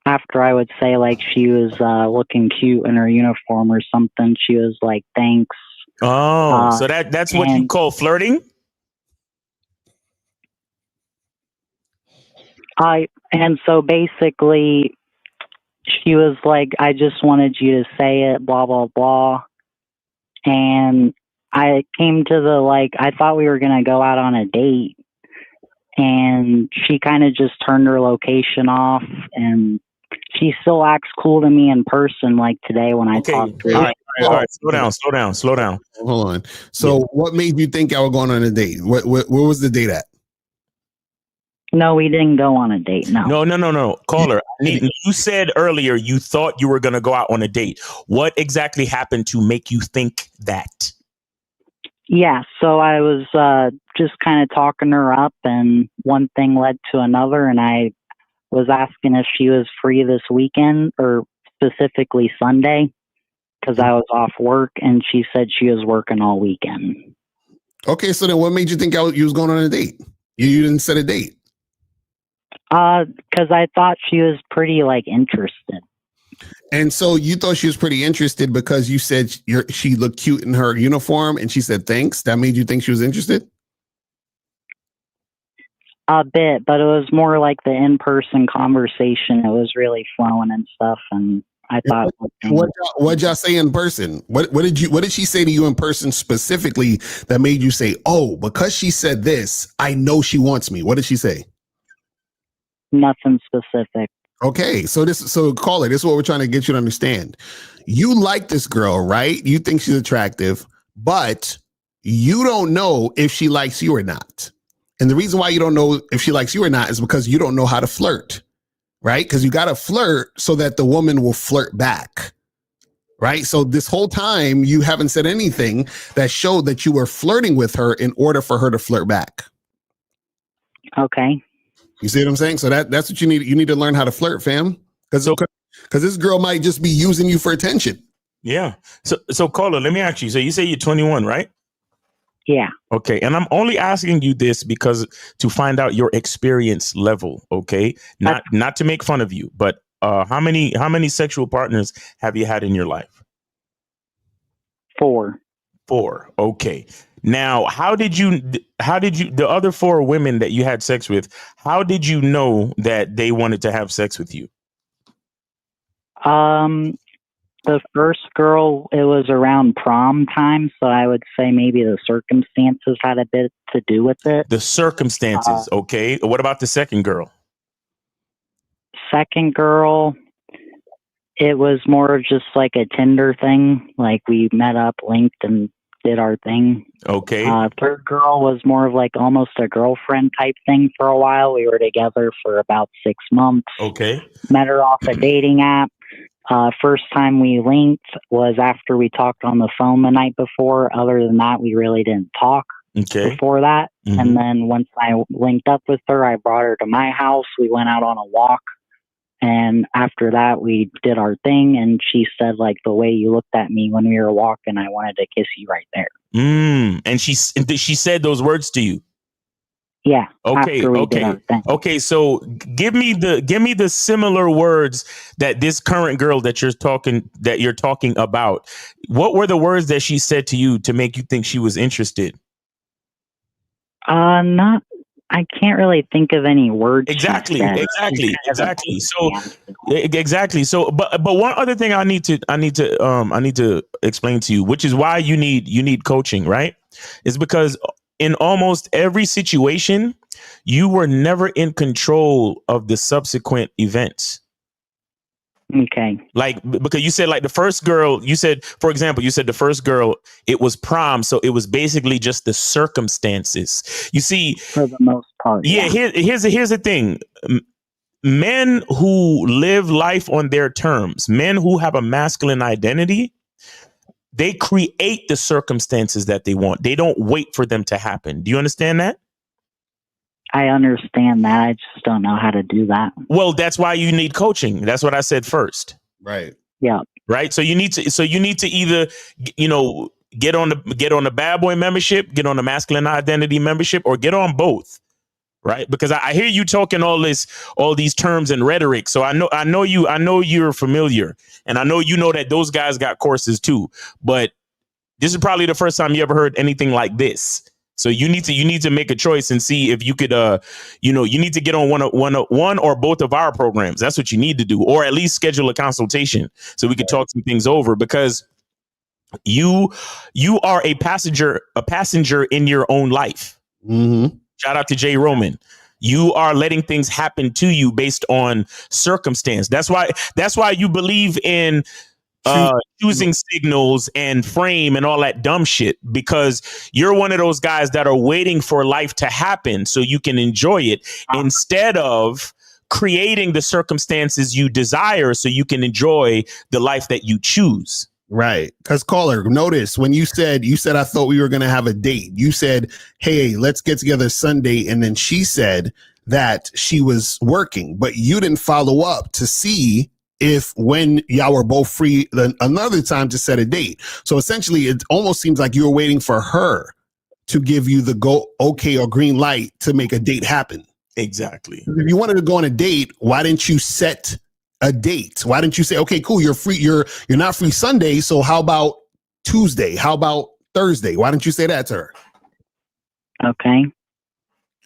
after I would say like she was looking cute in her uniform or something. She was like, "Thanks." Oh, so that's what you call flirting? And so basically she was like, "I just wanted you to say it, blah, blah, blah." And I came to I thought we were going to go out on a date, and she kind of just turned her location off, and she still acts cool to me in person, like today when I talked to her. All right. Slow down. Hold on. So what made you think y'all were going on a date? Where was the date at? No, we didn't go on a date. No. Caller, you said earlier you thought you were going to go out on a date. What exactly happened to make you think that? Yeah, so I was just kind of talking her up, and one thing led to another, and I was asking if she was free this weekend, or specifically Sunday, because I was off work, and she said she was working all weekend. Okay, so then what made you think you was going on a date? You didn't set a date. Because I thought she was pretty interested. And so you thought she was pretty interested because you said she looked cute in her uniform, and she said thanks. That made you think she was interested? A bit, but it was more like the in-person conversation. It was really flowing and stuff, and I thought. What'd y'all say in person? What did she say to you in person specifically that made you say, "Oh, because she said this, I know she wants me"? What did she say? Nothing specific. Okay, so caller, this is what we're trying to get you to understand. You like this girl, right? You think she's attractive, but you don't know if she likes you or not. And the reason why you don't know if she likes you or not is because you don't know how to flirt, right? Because you got to flirt so that the woman will flirt back, right? So this whole time you haven't said anything that showed that you were flirting with her in order for her to flirt back. Okay. You see what I'm saying? So that's what you need. You need to learn how to flirt, fam. Because this girl might just be using you for attention. Yeah. So caller, let me ask you. So you say you're 21, right? Yeah. Okay. And I'm only asking you this because to find out your experience level. Okay. Not to make fun of you, but how many sexual partners have you had in your life? 4. 4. Okay. Now, how did you the other 4 women that you had sex with, how did you know that they wanted to have sex with you? The first girl, it was around prom time, so I would say maybe the circumstances had a bit to do with it. The circumstances, okay. What about the second girl? Second girl, it was more of just like a Tinder thing. Like we met up, linked, and did our thing. Okay. Third girl was more of like almost a girlfriend type thing for a while. We were together for about 6 months. Okay. Met her off a dating app. First time we linked was after we talked on the phone the night before. Other than that, we really didn't talk before that. Mm-hmm. And then once I linked up with her, I brought her to my house. We went out on a walk. And after that, we did our thing. And she said, like, the way you looked at me when we were walking, I wanted to kiss you right there. And she said those words to you? Yeah. Okay. Okay. So give me the similar words that this current girl that you're talking about. What were the words that she said to you to make you think she was interested? I I can't really think of any words. Exactly. So exactly. So, but one other thing I need to explain to you, which is why you need coaching, right? Is because in almost every situation, you were never in control of the subsequent events. Okay. Like, because you said like the first girl, you said, for example, you said the first girl, it was prom. So it was basically just the circumstances. You see, for the most part. Yeah. Here's the thing. Men who live life on their terms, men who have a masculine identity, they create the circumstances that they want. They don't wait for them to happen. Do you understand that? I understand that. I just don't know how to do that. Well, that's why you need coaching. That's what I said first. Right. Yeah. Right. So you need to either, get on the bad boy membership, get on the masculine identity membership, or get on both. Right. Because I hear you talking all these terms and rhetoric. So I know you're familiar, and I know that those guys got courses too. But this is probably the first time you ever heard anything like this. So you need to make a choice and see if you could, you need to get on one or both of our programs. That's what you need to do, or at least schedule a consultation so we could talk some things over, because you are a passenger in your own life. Mm-hmm. Shout out to Jay Roman. You are letting things happen to you based on circumstance. That's why you believe in choosing signals and frame and all that dumb shit, because you're one of those guys that are waiting for life to happen so you can enjoy it instead of creating the circumstances you desire so you can enjoy the life that you choose. Right. Because caller, notice when you said I thought we were going to have a date. You said, hey, let's get together Sunday. And then she said that she was working, but you didn't follow up to see if when y'all were both free another time to set a date. So essentially, it almost seems like you were waiting for her to give you the go, okay, or green light to make a date happen. Exactly. If you wanted to go on a date, why didn't you set a date? Why didn't you say, okay, cool, you're free, you're not free Sunday, so how about Tuesday? How about Thursday? Why didn't you say that to her? Okay.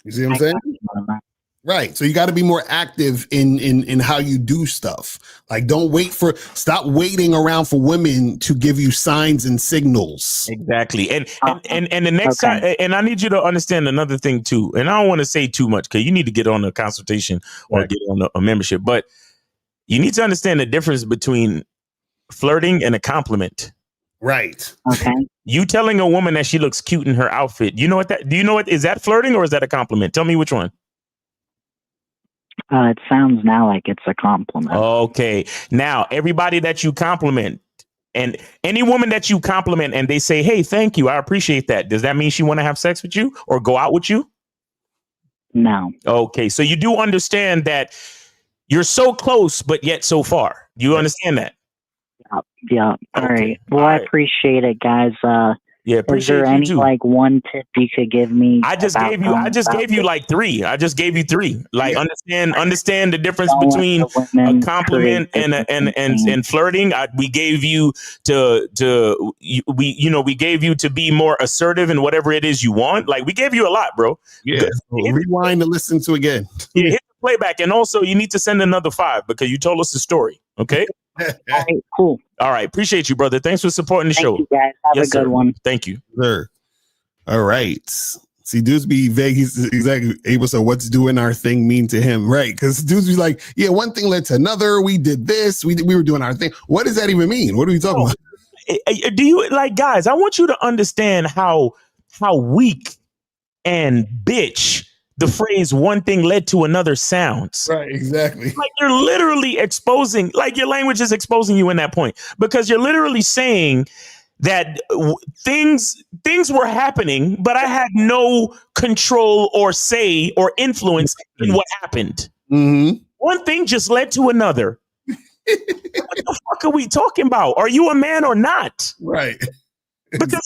You see what I'm saying? Right. So you got to be more active in how you do stuff. Like, stop waiting around for women to give you signs and signals. Exactly. And the next time, and I need you to understand another thing too. And I don't want to say too much because you need to get on a consultation or get on a membership, but you need to understand the difference between flirting and a compliment. Right. Okay. You telling a woman that she looks cute in her outfit. Do you know what is that flirting or is that a compliment? Tell me which one. It sounds now like it's a compliment. Okay. Now, everybody that you compliment, and any woman that you compliment and they say, hey, thank you, I appreciate that. Does that mean she want to have sex with you or go out with you? No. Okay. So you do understand that you're so close, but yet so far. Do you understand that? Yeah. All right. Well, I appreciate it, guys. Yeah, is there any like one tip you could give me? I just gave you like three. I just gave you three. Like understand the difference between a compliment and flirting. We gave you we gave you to be more assertive in whatever it is you want. Like we gave you a lot, bro. Yeah. Rewind and listen to again. Yeah, hit the playback, and also you need to send another 5 because you told us the story. Okay. All right, cool. All right. Appreciate you, brother. Thanks for supporting the show. Thank you, guys. Have a good one. Thank you. Sir. All right. See, dudes be vague. He's exactly able. So what's doing our thing mean to him? Right. Because dudes be like, yeah, one thing led to another. We did this. We were doing our thing. What does that even mean? What are we talking about? Do you guys, I want you to understand how weak and bitch the phrase one thing led to another sounds. Right, exactly. Like you're literally exposing, like your language is exposing you in that point, because you're literally saying that things were happening, but I had no control or say or influence in what happened. Mm-hmm. One thing just led to another. What the fuck are we talking about? Are you a man or not? Right. Because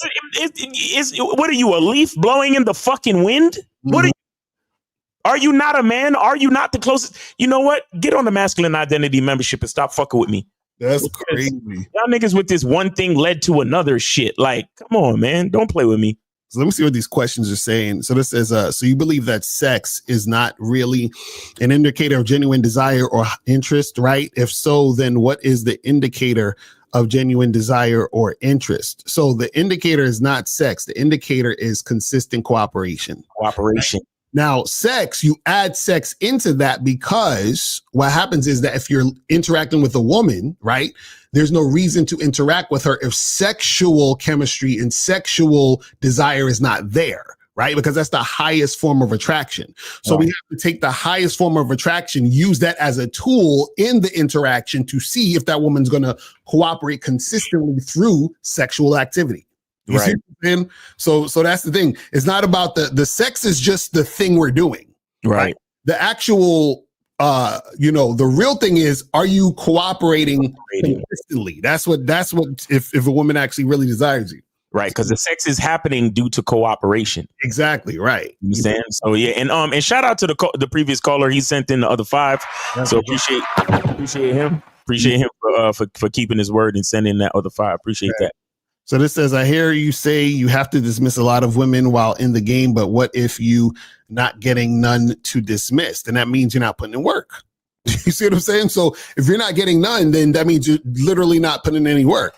what are you, a leaf blowing in the fucking wind? Mm-hmm. What are you not a man? Are you not the closest? You know what? Get on the masculine identity membership and stop fucking with me. That's crazy. Y'all niggas with this one thing led to another shit. Like, come on, man. Don't play with me. So let me see what these questions are saying. So this says, so you believe that sex is not really an indicator of genuine desire or interest, right? If so, then what is the indicator of genuine desire or interest? So the indicator is not sex. The indicator is consistent cooperation. Cooperation. Now, sex, you add sex into that because what happens is that if you're interacting with a woman, right, there's no reason to interact with her if sexual chemistry and sexual desire is not there, right? Because that's the highest form of attraction. So we have to take the highest form of attraction, use that as a tool in the interaction to see if that woman's going to cooperate consistently through sexual activity. You see what I'm saying? So that's the thing. It's not about the sex is just the thing we're doing. Right. The actual, the real thing is, are you cooperating consistently? That's what if a woman actually really desires you. Right, because the sex is happening due to cooperation. Exactly, right. You understand? So yeah, and shout out to the previous caller. He sent in the other 5. So appreciate him. Appreciate him for keeping his word and sending that other 5. Appreciate that. So this says, I hear you say you have to dismiss a lot of women while in the game, but what if you not getting none to dismiss? Then that means you're not putting in work. You see what I'm saying? So if you're not getting none, then that means you're literally not putting in any work.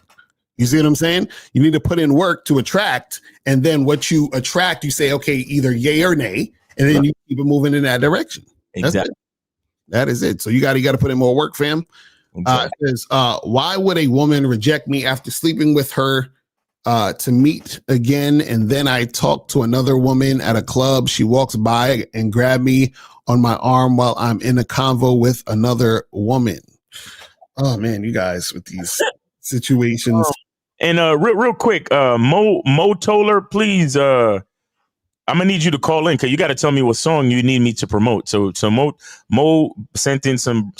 You see what I'm saying? You need to put in work to attract. And then what you attract, you say, okay, either yay or nay. And then you keep it moving in that direction. Exactly. That is it. So you got to put in more work, fam. It says, why would a woman reject me after sleeping with her to meet again? And then I talk to another woman at a club. She walks by and grab me on my arm while I'm in a convo with another woman. Oh man, you guys with these situations. And real quick, Mo Toller, please. I'm gonna need you to call in because you got to tell me what song you need me to promote. So Mo sent in some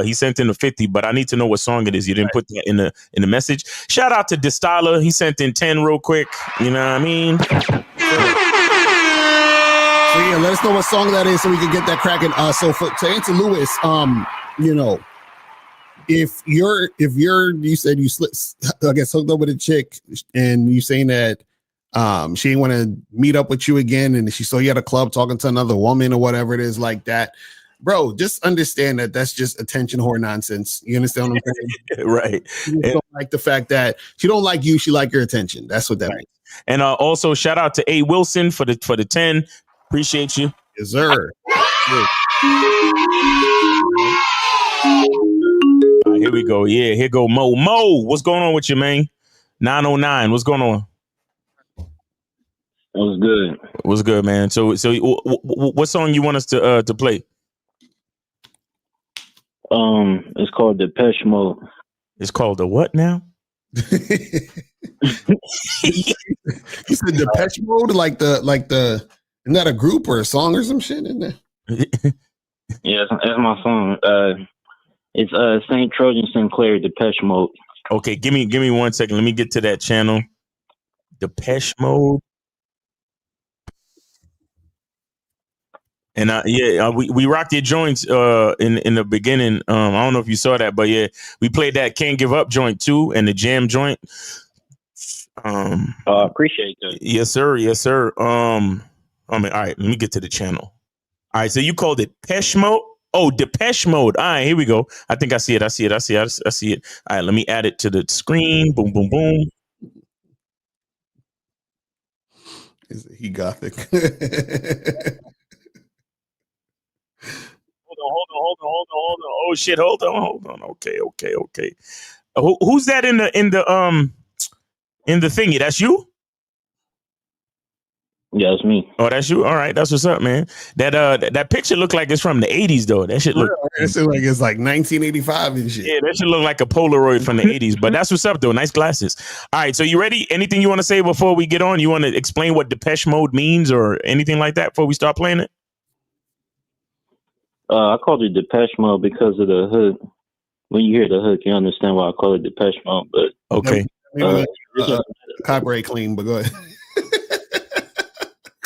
he sent in a 50, but I need to know what song it is. You didn't put that in the message. Shout out to Distala. He sent in 10 real quick. You know what I mean? So yeah, let us know what song that is so we can get that cracking. So to answer Lewis, if you said you hooked up with a chick and you saying that she didn't want to meet up with you again, and she saw you at a club talking to another woman or whatever it is like that, bro, just understand that that's just attention whore nonsense. You understand what I'm saying? Right. She just don't like the fact that she don't like you, she like your attention. That's what that means. And also shout out to A Wilson for the 10. Appreciate you. Yes, sir. Here we go. Yeah, here go Mo. Mo, what's going on with you, man? 909. What's going on? What's good? What's good, man? So what song you want us to play? It's called Depeche Mode. It's called the what now? You said Depeche Mode, like the isn't that a group or a song or some shit in there? Yeah, that's my song. It's St. Trojan Sinclair, Depeche Mode. Okay, give me 1 second. Let me get to that channel. Depeche Mode. And we rocked your joints in the beginning. I don't know if you saw that, but yeah, we played that Can't Give Up joint too, and the Jam joint. Appreciate that. Yes, sir. Yes, sir. All right, let me get to the channel. All right, so you called it Depeche Mode. Oh, Depeche Mode. All right, here we go. I think I see it. I see it. All right, let me add it to the screen. Boom, boom, boom. Is he gothic? Hold on. Oh shit, hold on. Okay. Who's that in the thingy? That's you? Yeah, it's me. Oh, that's you. All right, that's what's up, man. That picture look like it's from the 80s though. That shit look it's like it's like 1985 and shit. Yeah, that should look like a Polaroid from the 80s. But that's what's up though. Nice glasses. All right, so you ready? Anything you want to say before we get on? You want to explain what Depeche Mode means or anything like that before we start playing it? I called it Depeche Mode because of the hook. When you hear the hook, you understand why I call it Depeche Mode. But okay, copyright claim. But go ahead.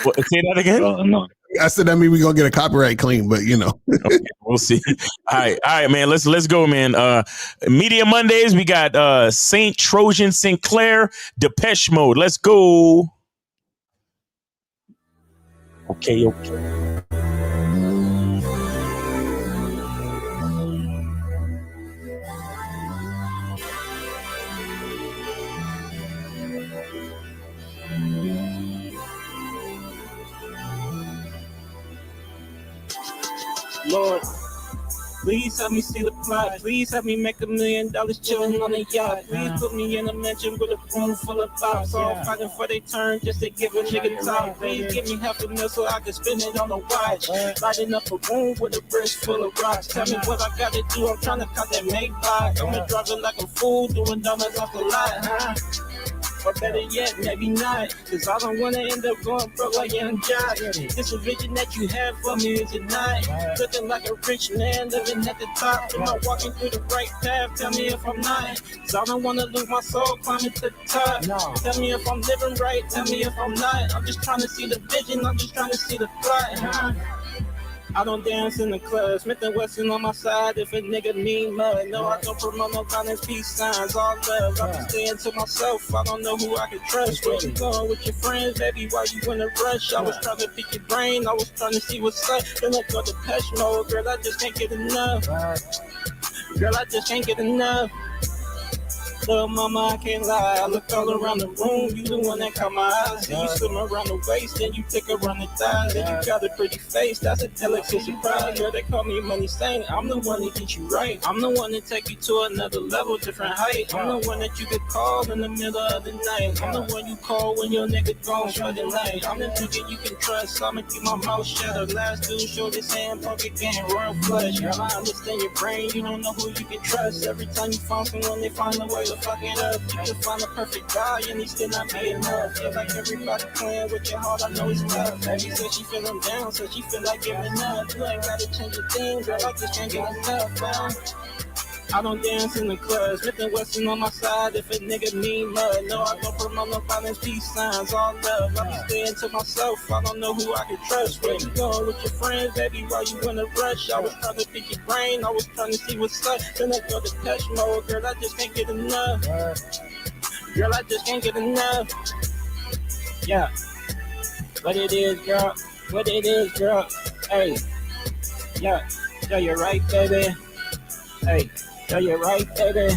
What, say that again? No. I said that mean we're gonna get a copyright claim, but you know. Okay, we'll see. All right, man. Let's go, man. Media Mondays, we got St. Trojan Sinclair, Depeche Mode. Let's go. Okay. Lord, please help me see the plot. Please help me make $1 million chilling on a yacht. Please put me in a mansion with a room full of thoughts. All fighting for their turn just to give a nigga top. Please give me $500,000 so I can spend it on a watch. Lighting up a room with a bridge full of rocks. Tell me what I gotta do. I'm trying to cut that Maybach. I'm driving like a fool, doing donuts off the lot, huh? Or better yet, maybe not. Cause I don't wanna end up going broke like Young Jock. This a vision that you have for me, is it not? Looking like a rich man living at the top. Am I walking through the right path? Tell me if I'm not. Cause I don't wanna lose my soul climbing to the top. Tell me if I'm living right, tell me if I'm not. I'm just trying to see the vision, I'm just trying to see the plot, huh? I don't dance in the club, Smith and Wesson on my side if a nigga need mud. No, I don't promote no violence, peace signs, all love. I'm just staying to myself, I don't know who I can trust. Where you going with your friends, baby, why you in a rush? I was trying to pick your brain, I was trying to see what's up. Then I go to Depeche Mode, girl, I just can't get enough. Girl, I just can't get enough. Little mama, I can't lie. I look all around the room, you the one that caught my eyes. See you swim around the waist, then you pick around the thighs. Then you got a pretty face, that's a delicacy pride. Girl, they call me Money Saint, I'm the one that get you right. I'm the one that take you to another level, different height. I'm the one that you could call in the middle of the night. I'm the one you call when your nigga gone for the night. I'm the nigga you can trust, so I'ma keep my mouth shut. The last dude showed his hand, poker game, royal flush. Girl, I understand your brain, you don't know who you can trust. Every time you find someone, they find a way to fuck it up. You can find a perfect guy and he still not be enough. Feel like everybody playing with your heart, I know it's tough. Baby said she feeling down, so she feel like giving up. You ain't gotta change a thing, girl, I just can't get enough, man. I don't dance in the club, Smith and Wesson on my side if a nigga need mud. No, I don't promote no violence, peace signs, all love. I be staying to myself, I don't know who I can trust. Where you going with your friends, baby, why you in a rush? I was trying to pick your brain, I was trying to see what's up. Then I go to Depeche Mode, girl, I just can't get enough. Girl, I just can't get enough. Yeah, what it is, girl, what it is, girl. Hey, yeah, you're right, baby. Hey. Yeah, you're right, baby.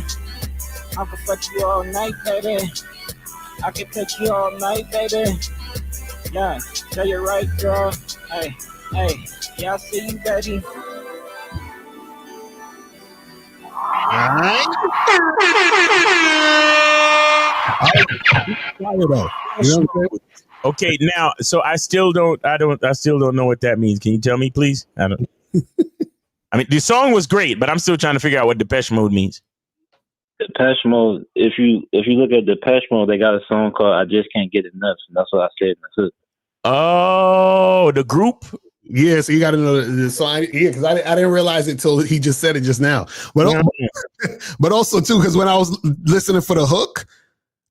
I can fuck you all night, baby. I can touch you all night, baby. Yeah, you're right, girl. Hey, yeah, I see you, baby. Okay, now, so I still don't know what that means. Can you tell me, please? I don't. I mean, the song was great, but I'm still trying to figure out what Depeche Mode means. Depeche Mode. If you look at Depeche Mode, they got a song called "I Just Can't Get Enough," and that's what I said in the hook. Oh, the group. Yeah, so you got to know the song. Yeah, because I didn't realize it till he just said it just now. But but also too, because when I was listening for the hook,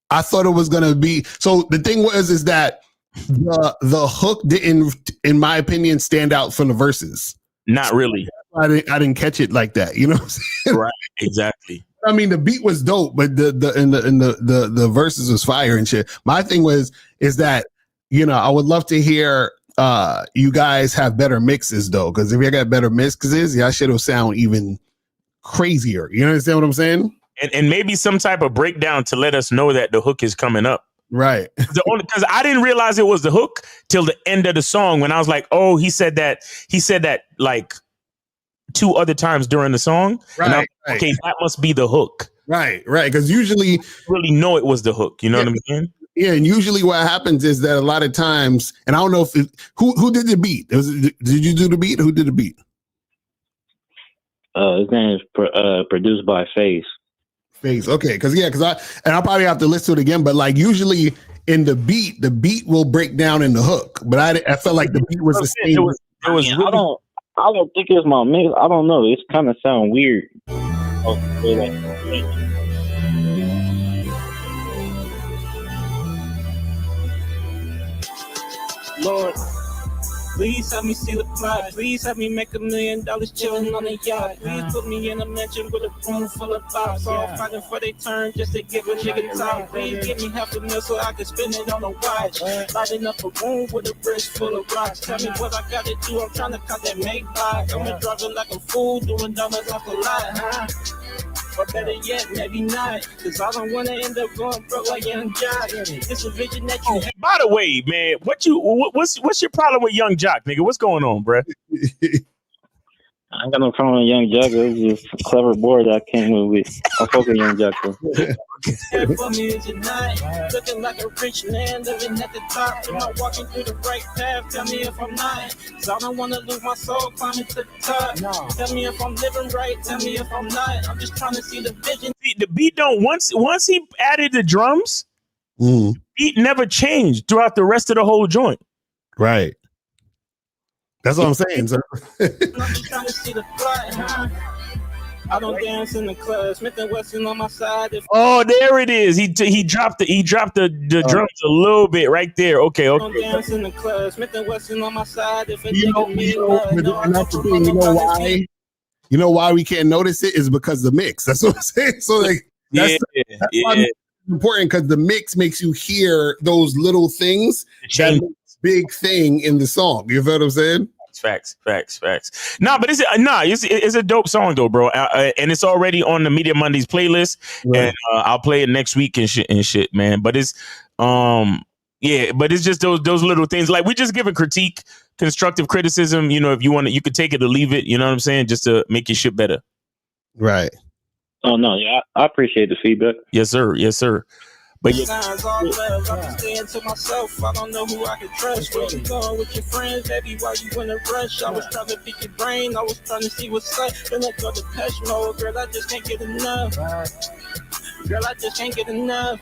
I thought it was gonna be. So the thing is that the hook didn't, in my opinion, stand out from the verses. Not really. I didn't catch it like that. You know what I'm saying? Right. Exactly. I mean, the beat was dope, but the verses was fire and shit. My thing is that, you know, I would love to hear you guys have better mixes though, because if you got better mixes, y'all shit will sound even crazier. You understand what I'm saying? And maybe some type of breakdown to let us know that the hook is coming up. Right. Because I didn't realize it was the hook till the end of the song when I was like, oh, he said that like 2 other times during the song. Right. And I'm like, okay, that must be the hook. Right. Because usually really know it was the hook. You know what I'm saying? Yeah, and usually what happens is that a lot of times, and I don't know if who did the beat. Did you do the beat? Who did the beat? His name is produced by Face. Okay, because I'll probably have to listen to it again, but like usually in the beat will break down in the hook, but I felt like the beat was the same. I don't think it's my mix. I don't know. It's kind of sound weird. Lord, Please help me see the plot. Please help me make $1 million chilling on a yacht. Please put me in a mansion with a room full of thoughts. All fighting for their turn just to give a nigga top. Please give me $500,000 so I can spend it on a watch. Lighting up a room with a wrist full of rocks. Tell me what I gotta do. I'm trying to cut that make back. I'm driving like a fool, doing donuts off the lot, huh? Or better yet, maybe not, cause I don't wanna end up going broke like Young Jock. It's a vision that you have. By the way, man, what's your problem with Young Jock, nigga? What's going on, bruh? I ain't got no problem with Young Jock. It was just a clever board that I came with. I fuck with Young Jock though. For me is it not? Looking like a rich man living at the top. Am I walking through the right path? Tell me if I'm not. Cause I don't wanna lose my soul climbing to the top. No. Tell me if I'm living right. Tell me if I'm not. I'm just trying to see the vision. The beat don't once he added the drums, beat never changed throughout the rest of the whole joint. Right. That's what I'm saying, sir. I'm just trying to see the plot, huh? I don't dance in the club. Smith and Wesson on my side. Oh, there it is. He dropped the drums a little bit right there. Okay. I don't dance in the club. Smith and Wesson on my side. If it You know why? You know why we can't notice it is because of the mix. That's what I'm saying. So like that's why it's important, because the mix makes you hear those little things that make big thing in the song. You feel what I'm saying? Facts. Nah, but it's a dope song though, bro. And it's already on the Media Mondays playlist, right. And I'll play it next week and shit, man. But it's but it's just those little things. Like, we just give a critique, constructive criticism. You know, if you want it, you could take it or leave it. You know what I'm saying? Just to make your shit better. Right. Oh no, yeah, I appreciate the feedback. Yes, sir. But yeah. All love. I'm staying to myself. I don't know who I can trust. Where you going with your friends, baby? Why you in a rush? I was trying to pick your brain. I was trying to see what's up. Then I go to Depeche Mode. Girl, I just can't get enough. Girl, I just can't get enough.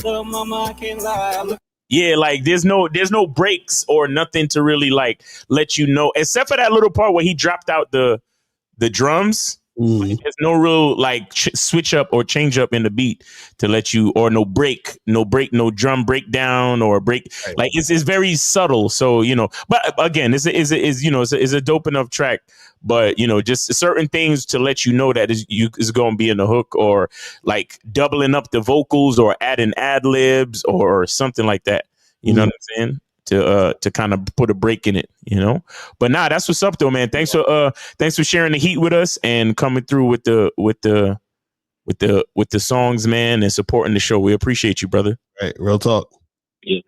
Little mama, I can't lie. Yeah, like there's no breaks or nothing to really like let you know, except for that little part where he dropped out the drums. There's no real like switch up or change up in the beat to let you, or no drum breakdown or break. Right. Like it's very subtle. So, you know, but again, it's a dope enough track. But, you know, just certain things to let you know that is going to be in the hook, or like doubling up the vocals or adding ad libs or something like that. You know what I'm saying? To kind of put a break in it, you know. But nah, that's what's up though, man. Thanks for sharing the heat with us and coming through with the songs, man, and supporting the show. We appreciate you, brother. Right, real talk. Yeah,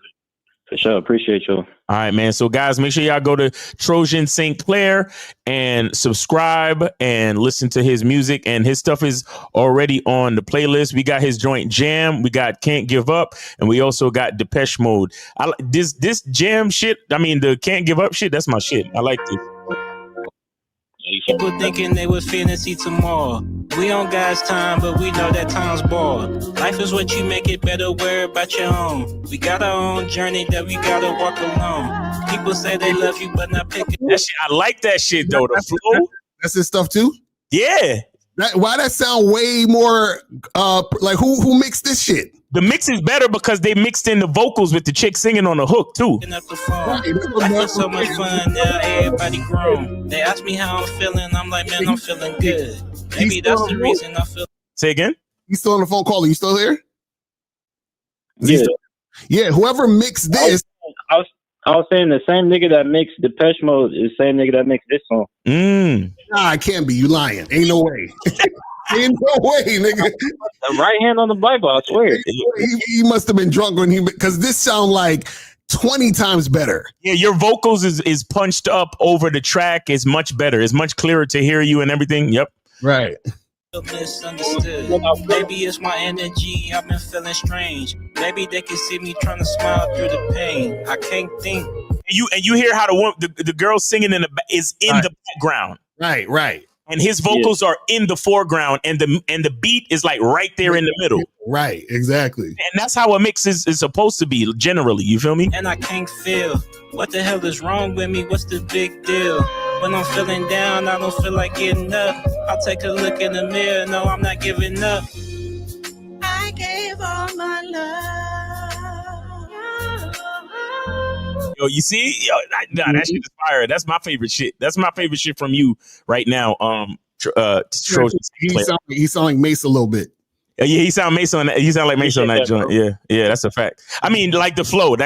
for sure. Appreciate you. All right, man. So guys, make sure y'all go to Trojan St. Clair and subscribe and listen to his music. And his stuff is already on the playlist. We got his joint Jam. We got Can't Give Up. And we also got Depeche Mode. This Jam shit, I mean, the Can't Give Up shit, that's my shit. I like this. People thinking they was finna see tomorrow. We on God's time, but we know that time's bored. Life is what you make it better, worry about your own. We got our own journey that we gotta walk alone. People say they love you, but not picking that shit. I like that shit though. The flow. That's his stuff too? Yeah. Why that sound way more like who mixed this shit? The mix is better because they mixed in the vocals with the chick singing on the hook too. Life is so much fun now, everybody grown. They ask me how I'm feeling, I'm like, man, I'm feeling good. Maybe that's the reason I feel. Say again? He's still on the phone call. Are you still here? Yeah. Yeah, whoever mixed this. I was saying the same nigga that mixed Depeche Mode is the same nigga that mixed this song. Nah, it can't be. You lying. Ain't no way. Ain't no way, nigga. The right hand on the Bible, I swear. He must have been drunk when because this sound like 20 times better. Yeah, your vocals is punched up over the track. It's much better. It's much clearer to hear you and everything. Yep. Right. Misunderstood. Maybe it's my energy. I've been feeling strange. Maybe they can see me trying to smile through the pain. I can't think. And you hear how the girl singing is in the background. Right. And his vocals are in the foreground, and the beat is like right there in the middle. Right, exactly. And that's how a mix is supposed to be, generally. You feel me? And I can't feel. What the hell is wrong with me? What's the big deal? When I'm feeling down, I don't feel like getting up. I'll take a look in the mirror. No, I'm not giving up. I gave all my love. Yo, you see, yo, that shit is fire. That's my favorite shit. That's my favorite shit from you right now. Trojan Sinclair. He sound like Mace a little bit. Yeah, he sound Mason on that. He sound like Mason on that joint. Yeah, that's a fact. I mean, like the flow,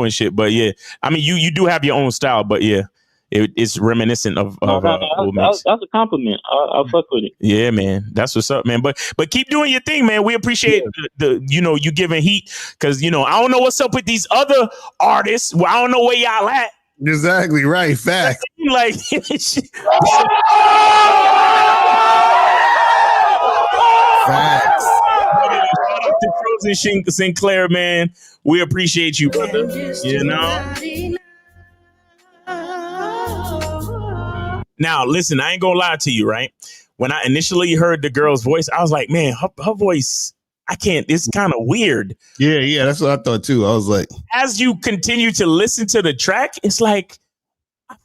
and shit. But yeah, I mean, you do have your own style, but yeah, it's reminiscent of. That's a compliment. I'll fuck with it. Yeah, man, that's what's up, man. But keep doing your thing, man. We appreciate the you giving heat, because I don't know what's up with these other artists. Well, I don't know where y'all at. Exactly right. Fact. Like. Facts. Shout out to Trojan Sinclair, man. We appreciate you, brother. Now, listen, I ain't gonna lie to you, right? When I initially heard the girl's voice, I was like, man, her voice, it's kind of weird. Yeah, that's what I thought too. I was like, as you continue to listen to the track, it's like,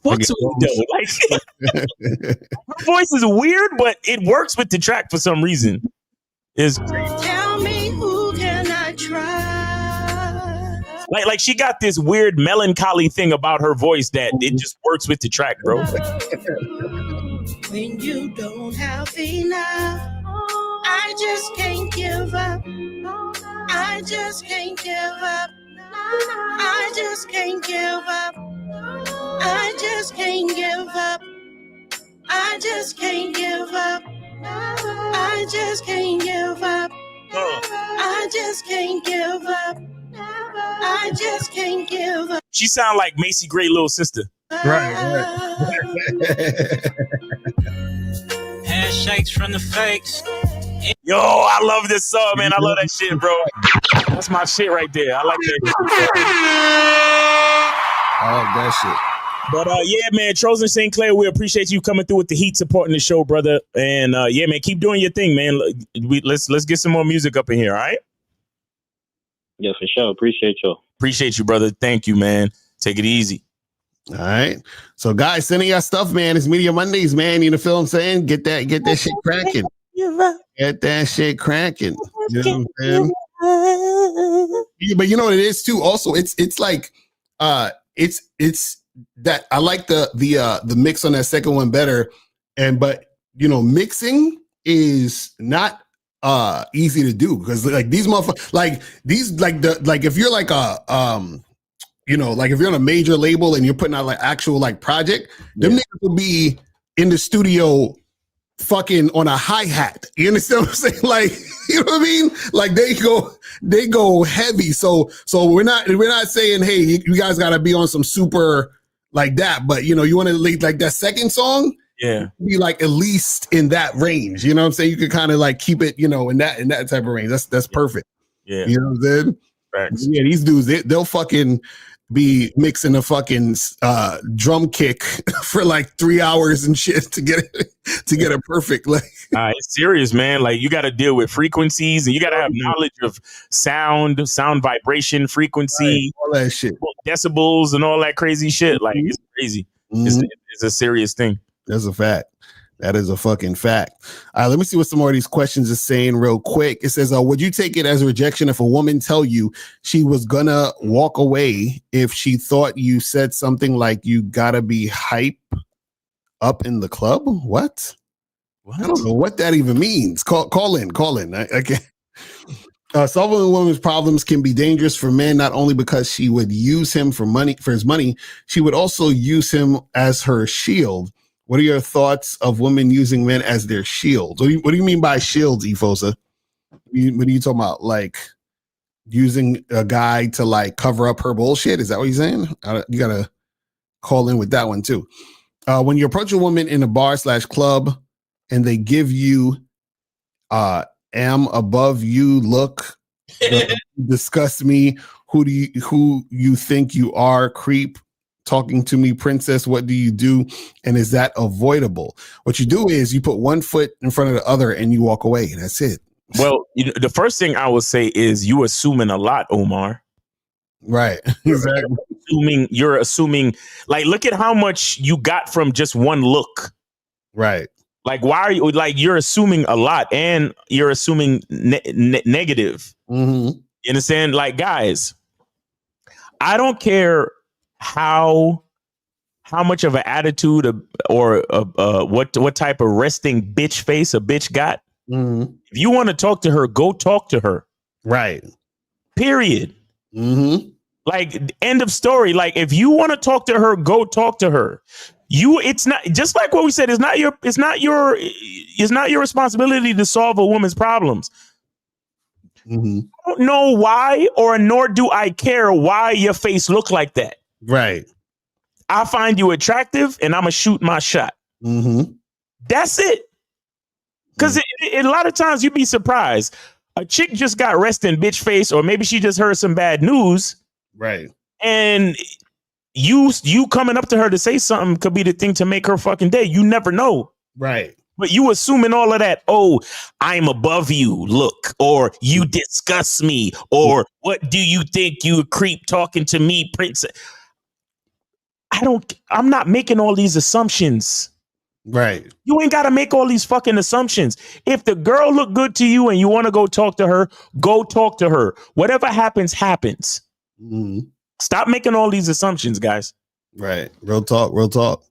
what's with though? Like, her voice is weird, but it works with the track for some reason. Tell me, who can I trust? Like she got this weird melancholy thing about her voice that it just works with the track, bro. When you don't have enough, I just can't give up. I just can't give up. I just can't give up. I just can't give up. I just can't give up. I just can't give up. I just can't give up. I just can't give up. She sound like Macy Gray little sister. Right. Handshakes from the fakes. Yo, I love this song, man. I love that shit, bro. That's my shit right there. I like that shit. I like that shit. But yeah, man, Trojan Sinclair, we appreciate you coming through with the heat, supporting the show, brother. And yeah, man, keep doing your thing, man. Let's get some more music up in here, all right? Yeah, for sure. Appreciate you. Appreciate you, brother. Thank you, man. Take it easy. All right. So guys, sending y'all stuff, man. It's Media Mondays, man. You know what I'm saying? Get that shit cracking. Get that shit cracking. You know what I'm saying? Yeah, but you know what it is too? Also, it's like it's that I like the mix on that second one better. But mixing is not easy to do, because like these motherfuckers, like if you're like like if you're on a major label and you're putting out like actual like project, them niggas will be in the studio fucking on a hi-hat. You understand what I'm saying? Like, you know what I mean? Like they go heavy. So we're not saying, hey, you guys gotta be on some super like that, but you want to like that second song, be like at least in that range. You know what I'm saying? You could kind of like keep it, in that type of range. That's perfect. Yeah. You know what I'm saying? Facts. Yeah, these dudes, they'll fucking be mixing a fucking drum kick for like 3 hours and shit to get it perfect. Like, it's serious, man. Like you got to deal with frequencies, and you got to have knowledge of sound vibration, frequency, all that shit, decibels, and all that crazy shit. Like it's crazy. It's a serious thing. That's a fact. That is a fucking fact. All right, let me see what some more of these questions are saying real quick. It says, would you take it as a rejection if a woman tell you she was gonna walk away if she thought you said something like you gotta be hype up in the club? What? I don't know what that even means. Call in. I can't. Solving a woman's problems can be dangerous for men, not only because she would use him for his money, she would also use him as her shield. What are your thoughts of women using men as their shields? What do you mean by shields, Efosa? What are you talking about? Like using a guy to like cover up her bullshit? Is that what you're saying? You gotta call in with that one too. When you approach a woman in a bar / club and they give you am above you look, disgust me, who you think you are, creep, talking to me, princess, what do you do? And is that avoidable? What you do is you put one foot in front of the other and you walk away. That's it. Well, the first thing I would say is you assuming a lot, Omar. Right. Exactly. You're assuming, like, look at how much you got from just one look. Right. Like, why are you, like, you're assuming a lot, and you're assuming negative. Mm-hmm. You understand? Like, guys, I don't care how much of an attitude or what type of resting bitch face a bitch got. Mm-hmm. If you want to talk to her, go talk to her. Right. Period. Mm-hmm. Like, end of story. Like, if you want to talk to her, go talk to her. It's not, just like what we said, it's not your responsibility to solve a woman's problems. Mm-hmm. I don't know why, or nor do I care why your face look like that. Right. I find you attractive and I'm gonna shoot my shot. Mm-hmm. That's it. Because a lot of times you'd be surprised. A chick just got resting bitch face, or maybe she just heard some bad news. Right. And you coming up to her to say something could be the thing to make her fucking day. You never know. Right. But you assuming all of that, oh, I'm above you, look, or you disgust me, or what do you think, you a creep talking to me, princess? I'm not making all these assumptions. Right. You ain't got to make all these fucking assumptions. If the girl look good to you and you want to go talk to her, go talk to her. Whatever happens, happens. Mm-hmm. Stop making all these assumptions, guys. Right. Real talk. Real talk.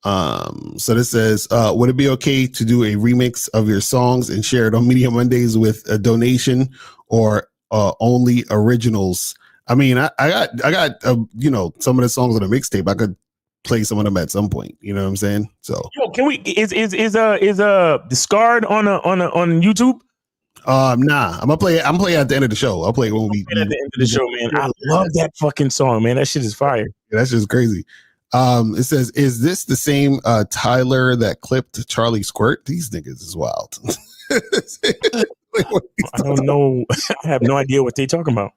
So this says, would it be okay to do a remix of your songs and share it on Media Mondays with a donation, or only originals? I mean, I got some of the songs on the mixtape. I could play some of them at some point. You know what I'm saying? So, yo, can we is Discard on YouTube? Nah, I'm playing at the end of the show. I'll play it when we at the end of the show, man. I love that fucking song, man. That shit is fire. Yeah, that's just crazy. It says, is this the same Tyler that clipped Charlie Squirt? These niggas is wild. I don't know. I have no idea what they talking about.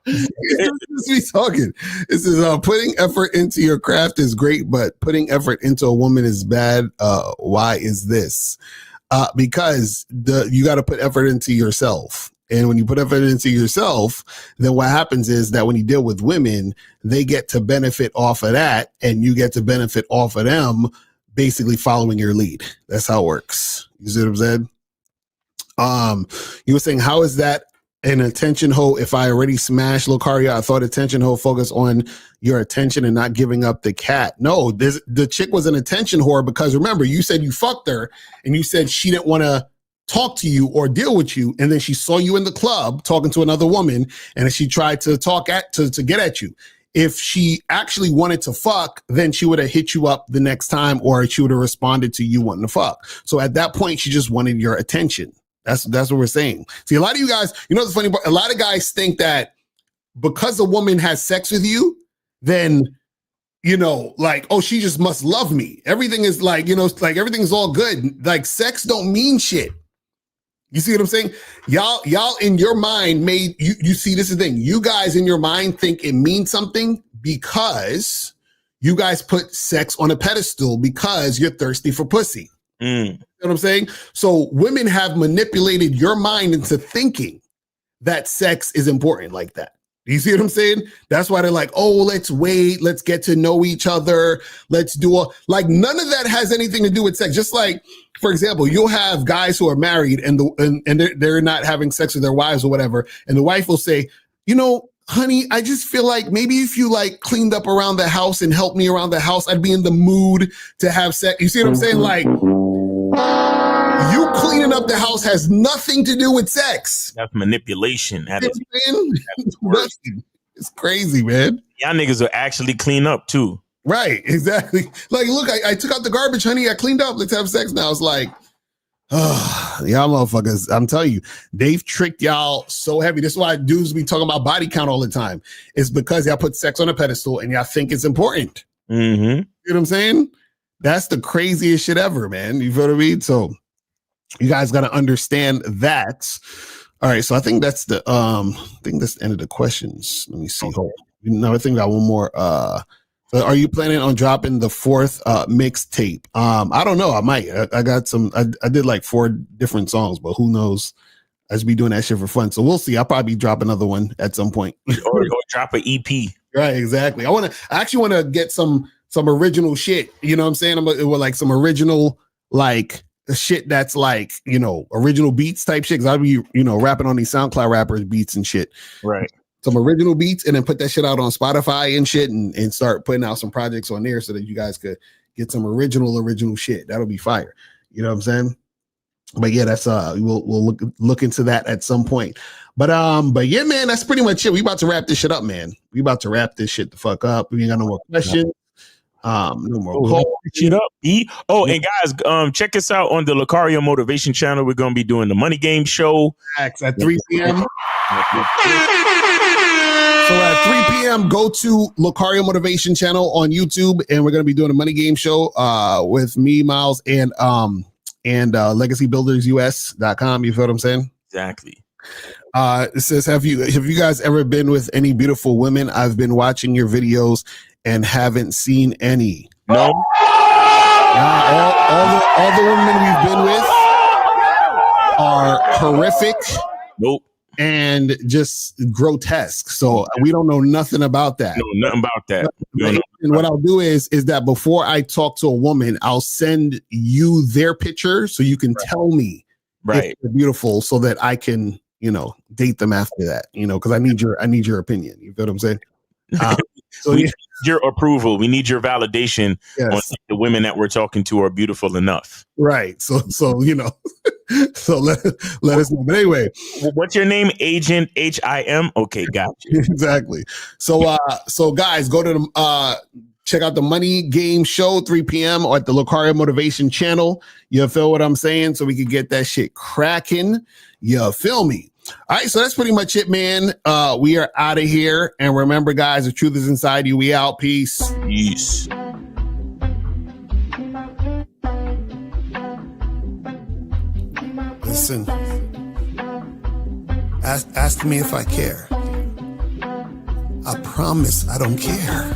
It's me talking. It says, putting effort into your craft is great, but putting effort into a woman is bad. Why is this? Because you got to put effort into yourself. And when you put effort into yourself, then what happens is that when you deal with women, they get to benefit off of that, and you get to benefit off of them, basically following your lead. That's how it works. You see what I'm saying? You were saying, how is that an attention hoe? If I already smashed Locario, I thought attention hoe focus on your attention and not giving up the cat. No, the chick was an attention whore because, remember, you said you fucked her and you said she didn't want to talk to you or deal with you, and then she saw you in the club talking to another woman, and she tried to to get at you. If she actually wanted to fuck, then she would have hit you up the next time, or she would have responded to you wanting to fuck. So at that point, she just wanted your attention. That's what we're saying. See, a lot of you guys, you know, the funny part, a lot of guys think that because a woman has sex with you, then, you know, like, oh, she just must love me. Everything is like, you know, like everything's all good. Like, sex don't mean shit. You see what I'm saying? Y'all in your mind you see, this is the thing. You guys in your mind think it means something because you guys put sex on a pedestal because you're thirsty for pussy. You know what I'm saying? So women have manipulated your mind into thinking that sex is important like that. You see what I'm saying? That's why they're like, oh, let's wait. Let's get to know each other. Let's do like, none of that has anything to do with sex. Just like, for example, you'll have guys who are married and they're not having sex with their wives or whatever. And the wife will say, you know, honey, I just feel like maybe if you like cleaned up around the house and helped me around the house, I'd be in the mood to have sex. You see what I'm saying? Like, you cleaning up the house has nothing to do with sex. That's manipulation. That is nothing. It's crazy, man. Y'all niggas will actually clean up too. Right, exactly. Like, look, I took out the garbage, honey. I cleaned up. Let's have sex now. It's like, oh, y'all motherfuckers. I'm telling you, they've tricked y'all so heavy. This is why dudes be talking about body count all the time. It's because y'all put sex on a pedestal and y'all think it's important. Mm-hmm. You know what I'm saying? That's the craziest shit ever, man. You feel what I mean? So you guys got to understand that. All right, so I think that's the end of the questions. Let me see. No, I think I got one more. So are you planning on dropping the fourth mixtape? I don't know. I might. I got some. I did like 4 different songs, but who knows? I just be doing that shit for fun. So we'll see. I'll probably drop another one at some point. or drop an EP. Right, exactly. I actually want to get some original shit. You know what I'm saying? With like some original like shit that's like, you know, original beats type shit. Cause I'll be, you know, rapping on these SoundCloud rappers beats and shit. Right. some original beats, and then put that shit out on Spotify and shit, and start putting out some projects on there so that you guys could get some original shit. That'll be fire. You know what I'm saying? But yeah, that's we'll look into that at some point. But yeah, man, that's pretty much it. We about to wrap this shit up, man. We about to wrap this shit the fuck up. We ain't got no more questions. No more calls. Shit up, E. Oh, and guys, check us out on the Locario Motivation channel. We're gonna be doing the Money Game Show at 3 p.m. So at 3 p.m., go to Locario Motivation channel on YouTube, and we're gonna be doing a Money Game Show with me, Miles, and LegacyBuildersUS.com. You feel what I'm saying? Exactly. It says, have you guys ever been with any beautiful women? I've been watching your videos and haven't seen any. No. All the women we've been with are horrific. Nope. And just grotesque. So we don't know nothing about that. No, nothing about that. And what I'll do is that before I talk to a woman, I'll send you their picture so you can tell me if they're beautiful, so that I can, date them after that, because I need your opinion. You feel what I'm saying? So we need your approval. We need your validation on the women that we're talking to are beautiful enough. Right. So so let us know. But anyway, what's your name? Agent HIM. Okay, got you. Exactly. So guys, go to the check out the Money Game Show 3 p.m. or at the Locario Motivation channel. You feel what I'm saying? So we can get that shit cracking. You feel me? All right, so that's pretty much it, man. We are out of here. And remember, guys, the truth is inside you. We out. Peace. Peace. Listen. Ask me if I care. I promise I don't care.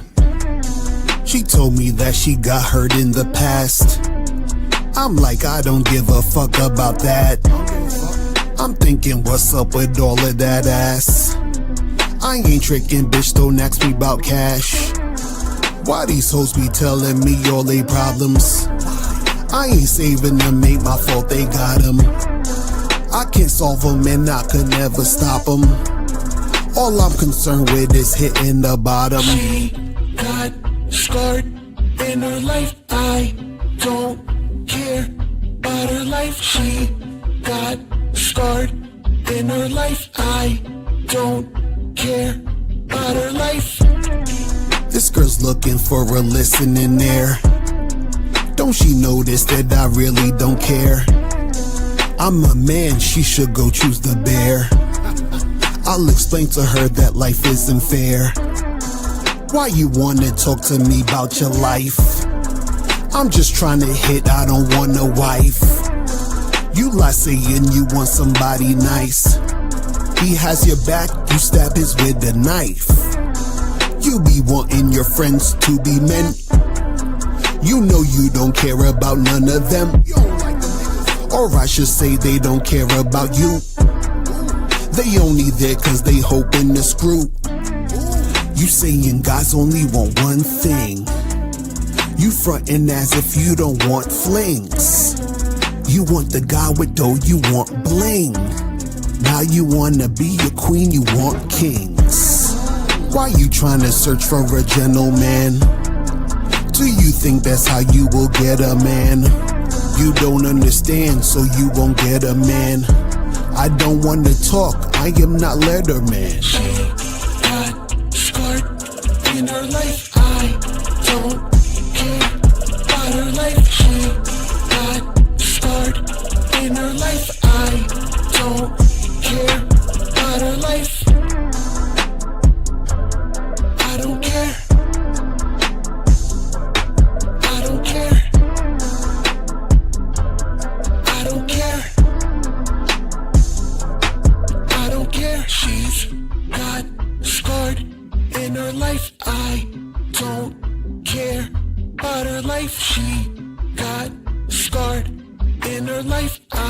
She told me that she got hurt in the past. I'm like, I don't give a fuck about that. I'm thinking, what's up with all of that ass? I ain't tricking, bitch, don't ask me about cash. Why these hoes be telling me all they problems? I ain't saving them, ain't my fault, they got them. I can't solve them and I could never stop them. All I'm concerned with is hitting the bottom. She got scarred in her life, I don't care about her life. She got scarred in her life, I don't care about her life. This girl's looking for a listening ear. Don't she notice that I really don't care? I'm a man, she should go choose the bear. I'll explain to her that life isn't fair. Why you wanna talk to me about your life? I'm just trying to hit, I don't want a wife. You lie saying you want somebody nice. He has your back, you stab his with a knife. You be wanting your friends to be men. You know you don't care about none of them. Or I should say they don't care about you. They only there cause they hoping to screw. You saying guys only want one thing. You frontin' as if you don't want flings. You want the guy with dough, you want bling. Now you wanna be a queen, you want kings. Why you trying to search for a gentleman? Do you think that's how you will get a man? You don't understand, so you won't get a man. I don't wanna talk, I am not Letterman. She got scarred in her life, I don't care about her life. She got scarred in her life, I don't care about her life. I don't care. I don't care. I don't care. I don't care. She's got scarred in her life, I don't care about her life. She got scarred in her life,